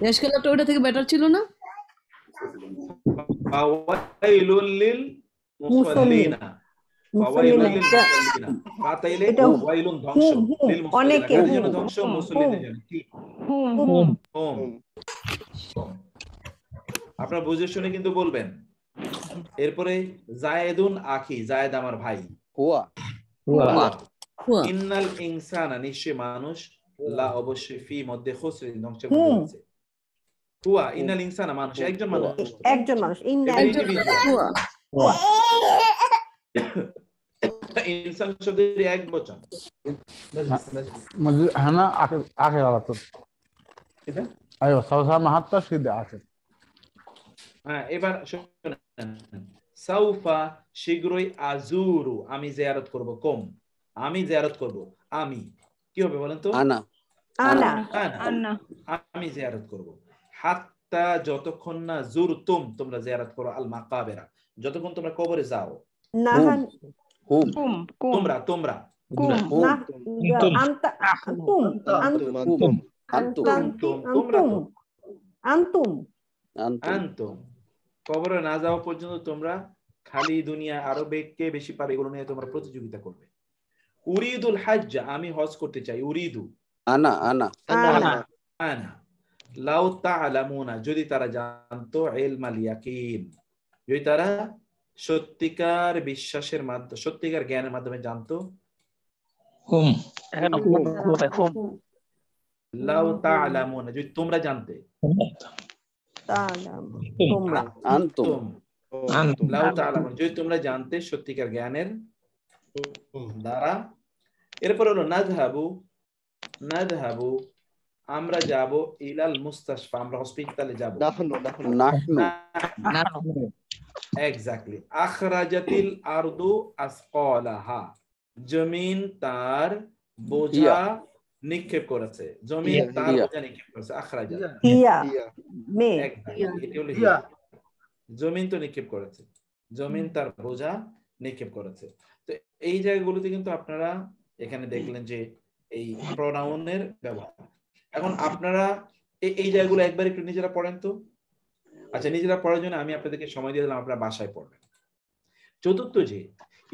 Speaker 6: দেশ খেলাটা ওটা থেকে বেটার ছিল না?
Speaker 1: ফাওয়াইলুল লিল মুসাল্লিনা, ফাওয়াইলুল লিল মুসাল্লিনা, ফাতাইলে ওয়াইলুন ধ্বংস, লিল মুসাল্লিনা কাদের জন্য ধ্বংস? মুসল্লিদের জন্য। কি? হুম। আপনারা বুঝে শুনে কিন্তু বলবেন। এরপরে জায়েদুন আখি, জায়েদ আমার ভাই।
Speaker 3: হুয়া
Speaker 1: ইন্নাল ইনসানা, নিশ্চয় মানুষ, লা অবশ্যই, ফি মধ্যে, খুসরিন ধ্বংসের মধ্যে আছে। হুয়া, ইন্নাল ইনসানা মানুষ, একজন মানুষ,
Speaker 5: একজন মানুষ।
Speaker 1: ইনসান শব্দের এক বচন।
Speaker 4: هنا آخر على طول. أيوة صوصها محطة شدة آخر.
Speaker 1: হ্যাঁ, এবার শুনেন, সাউফা শীঘ্রই, আজুরু আমি জিয়ারত করব, কম আমি জিয়ারত করব, আমি কি হবে বলেন তো?
Speaker 3: আনা
Speaker 5: আনা
Speaker 2: আন্না
Speaker 1: আমি জিয়ারত করব। হাত্তা যতক্ষণ না, জুরতুম তোমরা জিয়ারত করো, আল মাকাবেরা যতক্ষণ তোমরা কবরে যাও।
Speaker 5: নাহান
Speaker 3: হুম
Speaker 1: তোমরা তোমরা
Speaker 5: না আনতা তুম
Speaker 3: আনতুম
Speaker 5: আনতুম আনতুম
Speaker 1: আনতুম কবরে না যাওয়া পর্যন্ত তোমরা খালি দুনিয়া আরো কে বেশি পারে এগুলো নিয়ে তোমরা প্রতিযোগিতা করবে। উরিদুল হজ্জ, আমি হজ করতে চাই। উরিদু
Speaker 3: আনা আনা
Speaker 5: আনা
Speaker 1: আনা। লাউ তা'লামুনা, যদি তারা জানতো, ইলমাল ইয়াকিন, যদি তারা সত্যিকার বিশ্বাসের মাধ্যমে, সত্যিকার জ্ঞানের মাধ্যমে জানতো। লাউ তা'লামুনা, যদি তোমরা জানতে,
Speaker 5: তোমরা
Speaker 3: আনতুম
Speaker 1: লাউ তা'লামুনা, যদি তোমরা জানতে সত্যিকার জ্ঞানের দ্বারা। এরপর হলো নাযহাবু, নাযহাবু আমরা যাব, ইলাল মুস্তাশফা আমরা হসপিটালে যাব।
Speaker 3: নাহনু
Speaker 1: এক্স্যাক্টলি। আখরাজাতিল আরদু আসকালাহা, জমিন তার বোঝা নিক্ষেপ করেছে, জমিন তার বোঝা নিক্ষেপ করেছে। আখরাজা
Speaker 5: হিয়া মে
Speaker 1: এটি হলো হিয়া, জমিন তো নিক্ষেপ করেছে, জমিন তার বোঝা নিক্ষেপ করেছে। তো এই জায়গাগুলোতে কিন্তু আপনারা এখানে দেখলেন যে এই প্রোনাউনের ব্যবহার। এখন আপনারা এই জায়গাগুলো একবার একটু নিজেরা পড়েন তো। আচ্ছা, নিজেরা পড়ার জন্য আমি আপনাদেরকে সময় দিয়ে দিলাম, আপনারা বাসায় পড়বেন। চতুর্থ, যে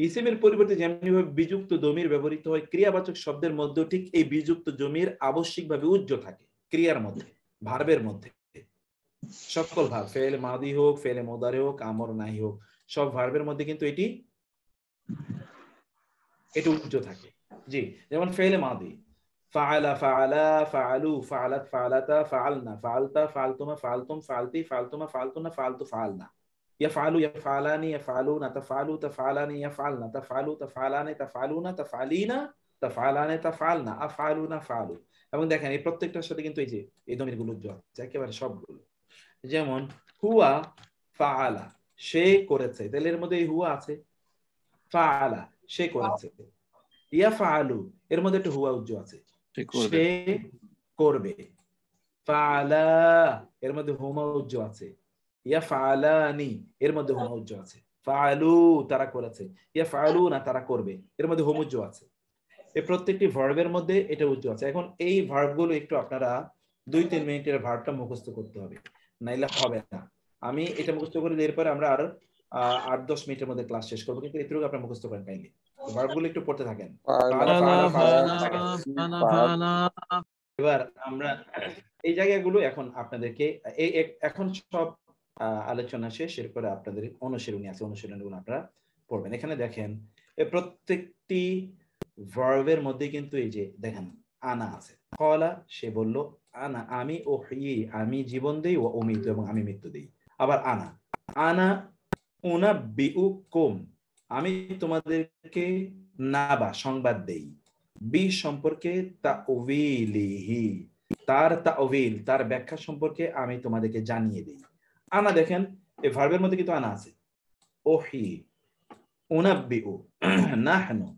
Speaker 1: ইসিমের পরিবর্তে যেমনিভাবে বিযুক্ত দমির ব্যবহৃত হয় ক্রিয়াবাচক শব্দের মধ্যে, ঠিক এই বিযুক্ত জমির আবশ্যিকভাবে উজ্জ থাকে ক্রিয়ার মধ্যে, ভার্বের মধ্যে। সকল ভার্ব, ফেলে মাদি হোক, ফেলে মুদারি হোক, আমর নাহি হোক, সব ভার্বের মধ্যে কিন্তু এটি উজ্জ থাকে। জি, যেমন ফেলে মাদি, ফাআলা ফাআলা, ফাআলু, ফাআলাত, ফাআলাতা, ফাআলনা, ফাআলতা, ফাআলতুমা, ফাআলতুম, ফাআলতি, ফাআলতুমা, ফাআলতুনা, ফাআলতু, ফাআলনা। ইয়াফআলু, ইয়াফআলানি, ইয়াফআলুনা, তাফআলু, তাফআলানি, ইয়াফআলনা, তাফআলু, তাফআলানি, তাফআলুনা, তাফআলিনা, তাফআলানি, তাফআলনা, আফআলুনা, ফাআলু। এবং দেখেন এই প্রত্যেকটার সাথে কিন্তু এই যে এই দমিরগুলো উজ্জ আছে একেবারে সবগুলো। যেমন হুয়া ফাআলা, সে করেছে, তাহলে এর মধ্যে এই হুয়া আছে। ফাআলা সে করেছে, ইয়াফআলু এর মধ্যে একটা হুয়া উজ্জ আছে, সে করবে। ফাআলা এর মধ্যে হুমা উজ্জ আছে, ইয়াফআলানি এর মধ্যে হুমা উজ্জ আছে, ফাআলু তারা করেছে, ইয়াফআলুনা তারা করবে এর মধ্যে হুম উজ্জ আছে। এই প্রত্যেকটি ভার্বের মধ্যে এটা উজ্জ আছে। এখন এই ভার্বগুলো একটু আপনারা 2-3 মিনিটের ভার্বটা মুখস্থ করতে হবে, নাইলে হবে না। আমি এটা মুখস্থ করে এরপর আমরা আর 8-10 মিনিটের মধ্যে ক্লাস শেষ করবো, কিন্তু এটুকু আপনারা মুখস্থ করেন কাইন্ডলি। ভার্বগুলো একটু পড়তে থাকেন। এবার আমরা এই জায়গাগুলো এখন আপনাদেরকে এখন সব আলোচনা শেষ, এরপরে আপনাদের অনুশীলনী আছে, অনুশীলনীগুলো আপনারা পড়বেন। এখানে দেখেন এই প্রত্যেকটি ভার্বের মধ্যে কিন্তু এই যে দেখেন আনা আছে। কলা সে বলল, আনা আমি, ওহয়ি আমি জীবন দেই, ও উমিতু এবং আমি মৃত্যু দেই। আবার আনা আনা উনাব্বিউকুম আমি তোমাদেরকে নাবা সংবাদ দেই, বি সম্পর্কে তাউইলিহি তার তাউইল তার ব্যাখ্যা সম্পর্কে আমি তোমাদেরকে জানিয়ে দেই। আনা দেখেন এই ভার্বের মধ্যে কিন্তু আনা আছে। ওহি উনাব্বিউ নাহনু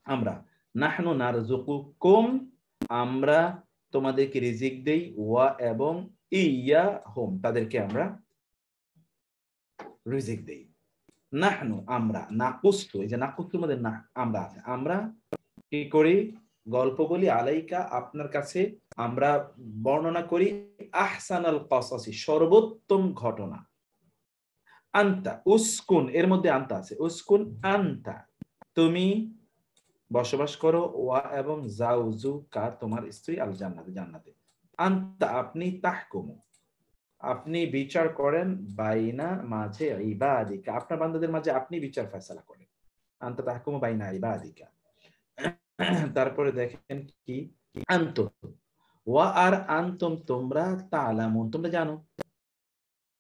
Speaker 1: আমরা, নাহনু নারযুকুকুম আমরা তোমাদেরকে রিজিক দেই, ওয়া এবং ইয়াহুম তাদেরকে আমরা রিজিক দেই। নাহনু আমরা, নাকুস্তু এই যে নাকুস্তুর মধ্যে না আমরা আছে, আমরা কি করি গল্প বলি, আলাইকা আপনার কাছে আমরা বর্ণনা করি, আহসানাল কসাসি সর্বোত্তম ঘটনা। আনতা উসকুন এর মধ্যে আনতা আছে, উসকুন আনতা তুমি বসবাস করো, ওয়া এবং জাউজুকা তোমার স্ত্রী আল জান্নাতে জান্নাতে। আনতা আপনি, তাহকুমু আপনি বিচার করেন, বাইনা মাঝে ইবাদিকা আপনার বান্দাদের মাঝে আপনি বিচার ফয়সালা করেন। আনতা তাহকুমু বাইনা ইবাদিকা। তারপরে দেখেন কি আনতুম ওয়া আর আনতুম তোমরা, তাআলামুন তোমরা জানো,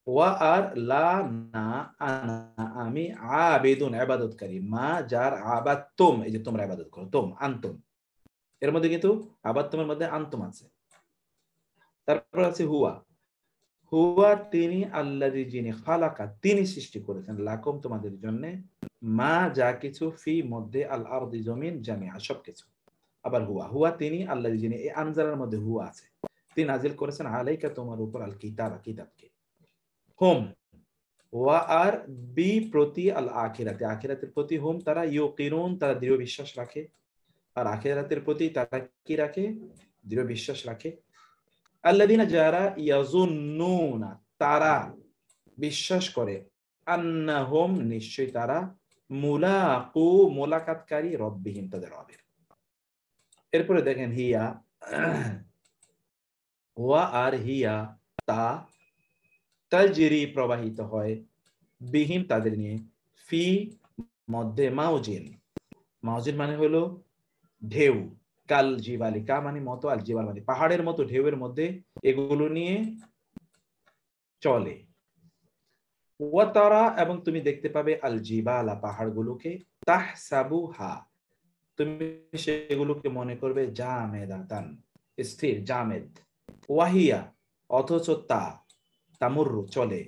Speaker 1: ওয়া আর লা না আনা আমি, আবিদুন ইবাদতকারী, মা যার আবাদতুম এই যে তোমরা ইবাদত করো, তুম আনতুম এর মধ্যে কিন্তু আবাদতুমের মধ্যে আনতুম আছে। তারপর আছে হুয়া, হুয়া তিনি, আল্লাযী যিনি, খালাকা তিনি সৃষ্টি করেছেন, লাকুম তোমাদের জন্য, মা যা কিছু, ফি মধ্যে, আল আরদি জমিন, জামিআ সবকিছু। আবার হুয়া, হুয়া তিনি, আল্লাযী যিনি, এই আনজালার মধ্যে হুয়া আছে, তিনি নাজিল করেছেন, আলাইকা তোমার উপর, আল কিতাব কিতাবকে। হুম ওয়া আর বি প্রতি, আল আখিরাতে আখিরাতের প্রতি, হুম তারা, ইউকিনুন তারা দৃঢ় বিশ্বাস রাখে, আর আখিরাতের প্রতি তারা কি রাখে দৃঢ় বিশ্বাস রাখে। আল্লাযীনা যারা, ইয়াজুন্নুনা তারা বিশ্বাস করে, আন্নাহুম নিশ্চয় তারা, মুলাকু মুলাকাতকারী, রব্বিহিম তাদের রবের। এরপরে দেখেন হিয়া, ওয়া আর হিয়া তা, তাজরি প্রবাহিত হয়, বিহিম তাদের নিয়ে, ফি মধ্যে, মাউজিন মাউজিন মানে হলো ঢেউ, কাল জিবালি কা মানে মতো, আল জিবাল মানে পাহাড়ের মতো, ঢেউয়ের মধ্যে এগুলো নিয়ে চলে। ওয়া তারা এবং তুমি দেখতে পাবে, আল জিবালা পাহাড়গুলোকে, তাহসাবুহা তুমি সেগুলোকে মনে করবে, জামেদাতান স্থির, জামেদ, ওয়াহিয়া অথচ তা, তামুররু চলে,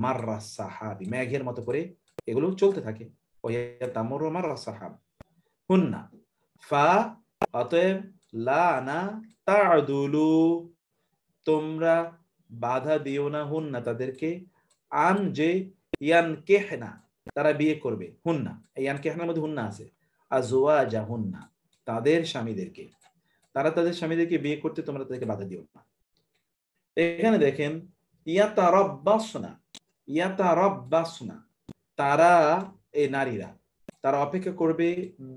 Speaker 1: মাররাস সাহাবি মেঘের মতো করে এগুলো চলতে থাকে, ওয়াহিয়া তামুররু মাররাস সাহাব। হুন্না ফা অতএব, লা না তা'দুলু তোমরা বাধা দিও না, হুন্না তাদেরকে, আন যে, ইয়ানকিহনা তারা বিয়ে করবে, হুন্না ইয়ানকিহনার মধ্যে হুন্না আছে, আজওয়াজাহুন্না তাদের স্বামীদেরকে, তারা তাদের স্বামীদেরকে বিয়ে করতে তোমরা তাদেরকে বাধা দিও না। এখানে দেখেন ইয়াতারাব্বাসনা তারা এই নারীরা তারা অপেক্ষা করবে,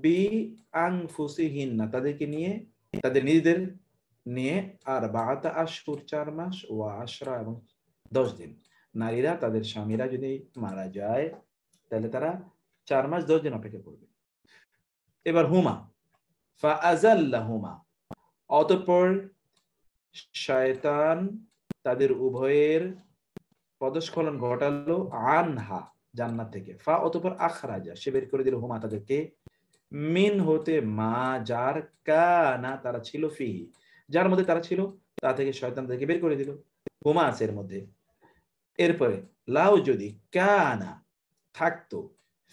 Speaker 1: বি আনফুসিহিন্না তাদেরকে নিয়ে, তাদের নিজেদের নিয়ে, আর বাআতা আশহুর 4 মাস, ওয়া আশরা এবং 10 দিন। নারীরা তাদের স্বামীরা যদি মারা যায় তাহলে তারা 4 মাস 10 দিন অপেক্ষা করবে। এবার হুমা, ফাআযাল্লাহুমা অতঃপর শয়তান তাদের উভয়ের পদস্খলন ঘটালো, আনহা জান্নাত থেকে, ফা অতঃপর আখরাজা সে বের করে দিল, হুমা তাদেরকে, মিন হতে, মা যার, কানা তারা ছিল, ফিহি যার মধ্যে তারা ছিল তা থেকে শয়তান তাদেরকে বের করে দিল, হুমা আছে এর মধ্যে। এরপরে লাউ যদি, কানা থাকতো,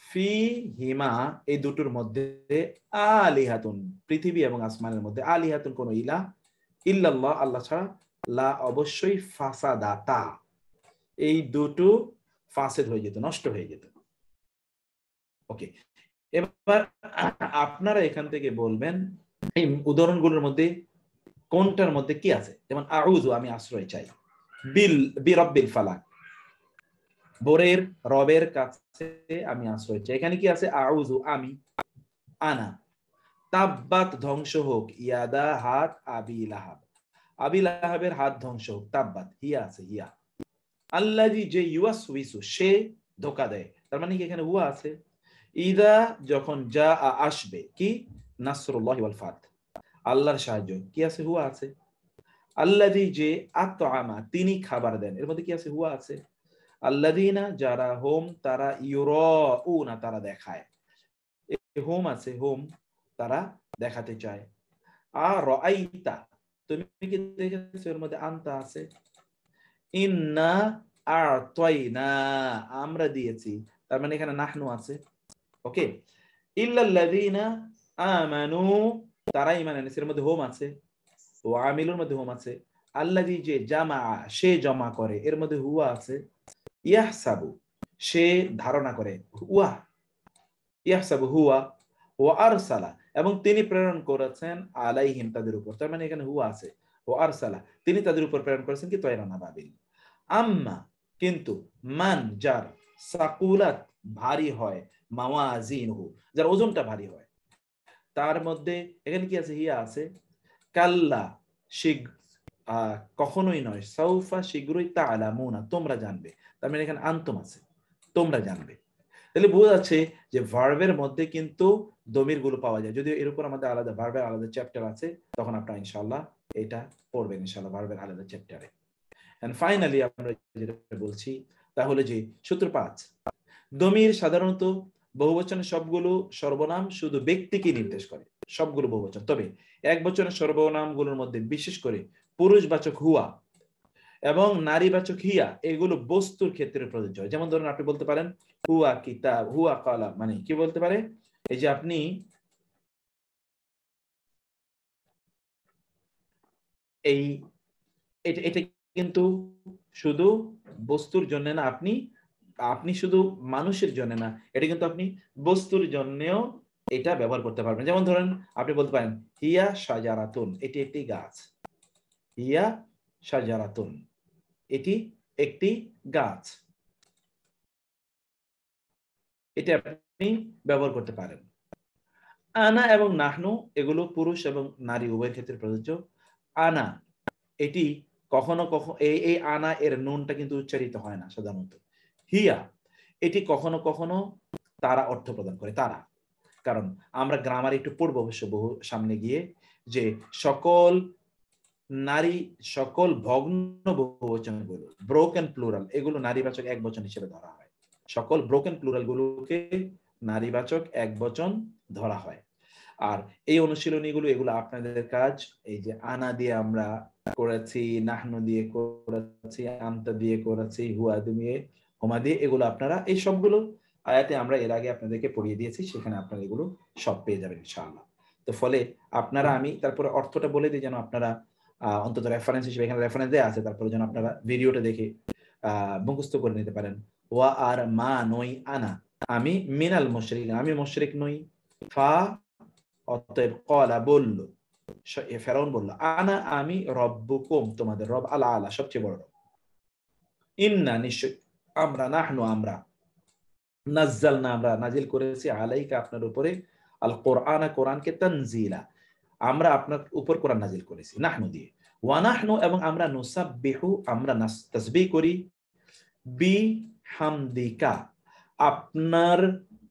Speaker 1: ফি হিমা এই দুটোর মধ্যে, আলিহাতুন পৃথিবী এবং আসমানের মধ্যে, আলিহাতুন কোন ইলা, ইল্লাল্লাহ আল্লাহ ছাড়া, লা অবশ্যই ফাসাদাতা, এই দুটো ফাসেদ হয়ে যেত, নষ্ট হয়ে যেত। ওকে, এবার আপনারা এখান থেকে বলবেন এই উদাহরণগুলোর মধ্যে কোনটার মধ্যে কি আছে। যেমন আউযু, আমি আশ্রয় চাই, বিরব্বিল ফালাক, ভোরের রবের কাছে আমি আশ্রয় চাই, এখানে কি আছে? আউযু, আমি, আনা। তাব্বাত, ধ্বংস হোক, ইয়াদা, হাত, আবি লাহাব, আবি লাহাবের হাত ধ্বংস হোক, তাব্বাত, হিয়া আছে, হিয়া। আল্লাযী, যে, ইউয়াসউইসু, সে ধোঁকা দেয়, তার মানে কি এখানে হুয়া আছে। ইদা, যখন, যা আসবে, কি? নাসরুল্লাহি ওয়াল ফাত, আল্লাহর সাহায্য, কি আছে? হুয়া আছে। আল্লাযী, যে, আতআমা, তিনি খাবার দেন, এর মধ্যে কি আছে? হুয়া আছে। আল্লাযীনা, যারা, হোম, তারা, ইউরাউনা, তারা দেখায়, হোম আছে, হোম, তারা দেখাতে চায়। আর রাআইতা, তুমি কি দেখেছো? এর মধ্যে আনতা আছে। ইন্না আ'তাইনা, আমরা দিয়েছি, তার মানে এখানে নাহনু আছে। ওকে, ইল্লাল্লাযীনা আমানু, তারা ঈমান এনেছে, এর মধ্যে হোম আছে। ওয়া আমিলুর মধ্যে হোম আছে। আল্লাযী, যে, জামা, সে জমা করে, এর মধ্যে হুয়া আছে। ইয়াহসাবু, সে ধারণা করে, হুয়া, ইয়াহসাবু হুয়া। ওয়া আরসালা, এবং তিনি প্রেরণ করেছেন, আলাইহিম, তাদের উপর, তার মানে এখানে হুয়া আছে। ওয়া আরসালা, তিনি তাদের উপর প্রেরণ করেছেন, কি? তয়রান আবাবিল। আম্মা, কিন্তু, মান, যার, সাকুলাত, ভারী হয়, মাওয়াজিনহু, যার ওজনটা ভারী হয়, তার মধ্যে এখানে কি আছে? হিয়া আছে। কাল্লা, কখনোই নয়, সাউফা, শীঘ্রই, তাআলামুনা, তোমরা জানবে, তার মানে এখানে আনতুম আছে, তোমরা জানবে। তাহলে বোঝা যাচ্ছে যে ভার্বের মধ্যে কিন্তু দমির গুলো পাওয়া যায়, যদিও এর উপর আমাদের আলাদা ভার্বের আলাদা চ্যাপ্টার আছে, তখন আপনারা ইনশাআল্লাহ এটা পড়বেন ইনশাআল্লাহ ভার্বের আলাদা চ্যাপ্টারে। এন্ড ফাইনালি আমরা যেটা বলছি তাহলে যে সূত্র 5, দমির সাধারণত বহুবচনের সবগুলো সর্বনাম শুধু ব্যক্তিকে নির্দেশ করে, সবগুলো বহুবচন, তবে এক বচনের সর্বনামগুলোর মধ্যে বিশেষ করে পুরুষবাচক হুয়া এবং নারীবাচক হিয়া, এগুলো বস্তুর ক্ষেত্রে প্রযোজ্য হয়। যেমন ধরুন আপনি বলতে পারেন হুয়া কিতাব, হুয়া কলম, মানে কি বলতে পারে? এই যে আপনি এই এটা কিন্তু শুধু বস্তুর জন্য না, আপনি শুধু মানুষের জন্য না, এটা কিন্তু আপনি বস্তুর জন্যও এটা ব্যবহার করতে পারবেন। যেমন ধরেন আপনি বলতে পারেন হিয়া শাজারাতুন, এটি একটি গাছ। হিয়া শাজারাতুন, এটি একটি গাছ, এটা আপনি ব্যবহার করতে পারেন। আনা এবং নাহনু, এগুলো পুরুষ এবং নারী উভয়ের ক্ষেত্রে প্রযোজ্য। আনা, এটি কখনো কখনো এই আনা এর নুনটা কিন্তু উচ্চারিত হয় না সাধারণত। হিয়া, এটি কখনো কখনো তারা অর্থ প্রদান করে, তারা। কারণ আমরা গ্রামার একটু পড়বো অবশ্য বহু সামনে গিয়ে, যে সকল ভগ্ন বহুবচনগুলো, ব্রোকেন প্লুরাল, এগুলো নারীবাচক এক বচন হিসেবে ধরা হয়। সকল ব্রোকেন প্লুরাল গুলোকে নারীবাচক এক বচন ধরা হয়। আর এই অনুশীলনীগুলো, এগুলো আপনাদের কাজ। এই যে আনা দিয়ে আমরা করেছি, নাহনু দিয়ে করেছি, আনতা দিয়ে করেছি, হুয়া দিয়ে, হুমা দিয়ে, এগুলো আপনারা এই সবগুলো আয়াতে আমরা এর আগে আপনাদেরকে পড়িয়ে দিয়েছি, সেখানে আপনারা এগুলো সব পেয়ে যাবেন ইনশাআল্লাহ। তো ফলে আপনারা, আমি তারপরে অর্থটা বলে দিই যেন আপনারা অন্তত রেফারেন্স হিসেবে, এখানে রেফারেন্স দেয়া আছে, তারপরে যেন আপনারা ভিডিওটা দেখে মুখস্থ করে নিতে পারেন। ওয়া আর মা নই আনা, আমি, মিনাল মুশরিক, আমি মুশরিক নই। ফা, অতএব, কলা, বলল, ফেরাউন বলল, আনা, আমি, রব্বুকুম, তোমাদের রব, আলা আলা, সবচেয়ে বড় রব। ইন্না, নিশ্চয়, আমরা, নাহনু, আমরা, নাজ্জালনা, আমরা নাজিল করেছি, আলাইকা, আপনার উপরে, আল কোরআন, কোরআনকে, তানজিলা, আমরা আপনার উপর কোরআন নাজিল করেছি, নাহনু দিয়ে। ওয়া নাহনু, এবং আমরা, নুসাব্বিহু, আমরা তাসবিহ করি, বি হামদিকা, আপনার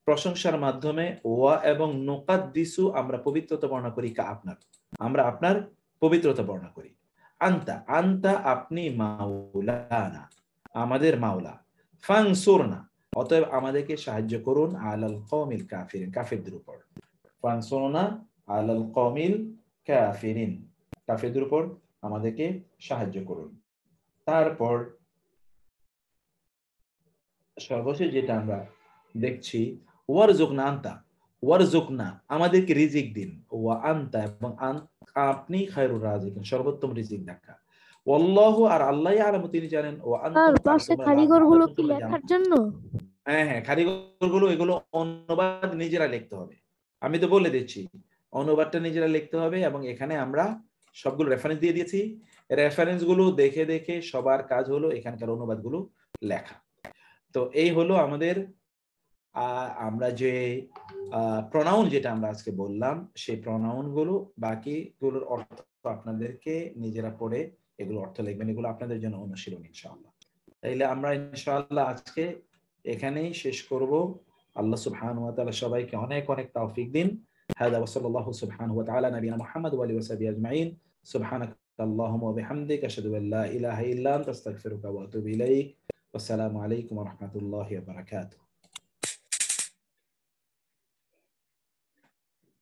Speaker 1: প্রশংসার মাধ্যমে, ওয়া, এবং নুকাদ্দিসু, আমরা পবিত্রতা বর্ণনা করি, কা, আপনার, আমরা আপনার পবিত্রতা বর্ণনা করি। আনতা, আনতা, আপনি, মাওলানা, আমাদের মাওলা। ফানসুরনা, অতএব আমাদেরকে সাহায্য করুন, আলাল কওমিল কাফিরিন, কাফিরদের উপর। ফানসুরনা আলাল কওমিল কাফিরিন, কাফিরদের উপর আমাদেরকে সাহায্য করুন। তারপর সর্বশেষ যেটা আমরা দেখছি, ওয়ারজুকনা, আনতা, ওয়ারজুকনা, আমাদেরকে রিজিক দিন, ওয়া আনতা, এবং আপনি, খায়রুর রাজিকিন, সর্বোত্তম রিজিক দাতা। ওয়াল্লাহু আর আল্লাহ ইয়ালামু তিনি জানেন, ওয়া
Speaker 2: স্যার
Speaker 1: আনতুম আর
Speaker 2: পাশে
Speaker 1: তোমরা লা
Speaker 2: কারিগর গুলো
Speaker 1: তা'লামুন
Speaker 2: কি
Speaker 1: তোমরা জানো
Speaker 2: লেখার
Speaker 1: না।
Speaker 2: জন্য?
Speaker 1: হ্যাঁ, কারিগর গুলো এগুলো অনুবাদ নিজেরা লিখতে হবে। আমি তো বলে দিচ্ছি, অনুবাদটা নিজেরা লিখতে হবে এবং এখানে আমরা সবগুলো রেফারেন্স দিয়ে দিয়েছি। রেফারেন্স গুলো দেখে দেখে সবার কাজ হলো এখানকার অনুবাদগুলো লেখা। তো এই হলো আমাদের আমরা যে প্রনাউন যেটা আমরা আজকে বললাম, সেই প্রনাউন গুলো, বাকিগুলোর অর্থ আপনাদেরকে নিজেরা পড়ে এগুলো অর্থ লিখবেন। এগুলো আপনাদের জন্য অনুশীলন ইনশাআল্লাহ। তাইলে আমরা ইনশাআল্লাহ আজকে এখানেই শেষ করব। আল্লাহ সুবহানাহু ওয়া তাআলা সবাইকে অনেক অনেক তৌফিক দিন। হাদা ওয়া সাল্লাল্লাহু সুবহানাহু ওয়া তাআলা নবিয়ানা মুহাম্মদ ওয়া আলিহি ওয়া সাহবিহি আজমাইন। সুবহানাকা আল্লাহুম্মা ওয়া বিহামদিকা আশহাদু আল লা ইলাহা ইল্লা আনতা আস্তাগফিরুকা ওয়া আতুবু ইলাইক। ওয়াসসালামু আলাইকুম ওয়া রাহমাতুল্লাহি ওয়া বারাকাতুহু।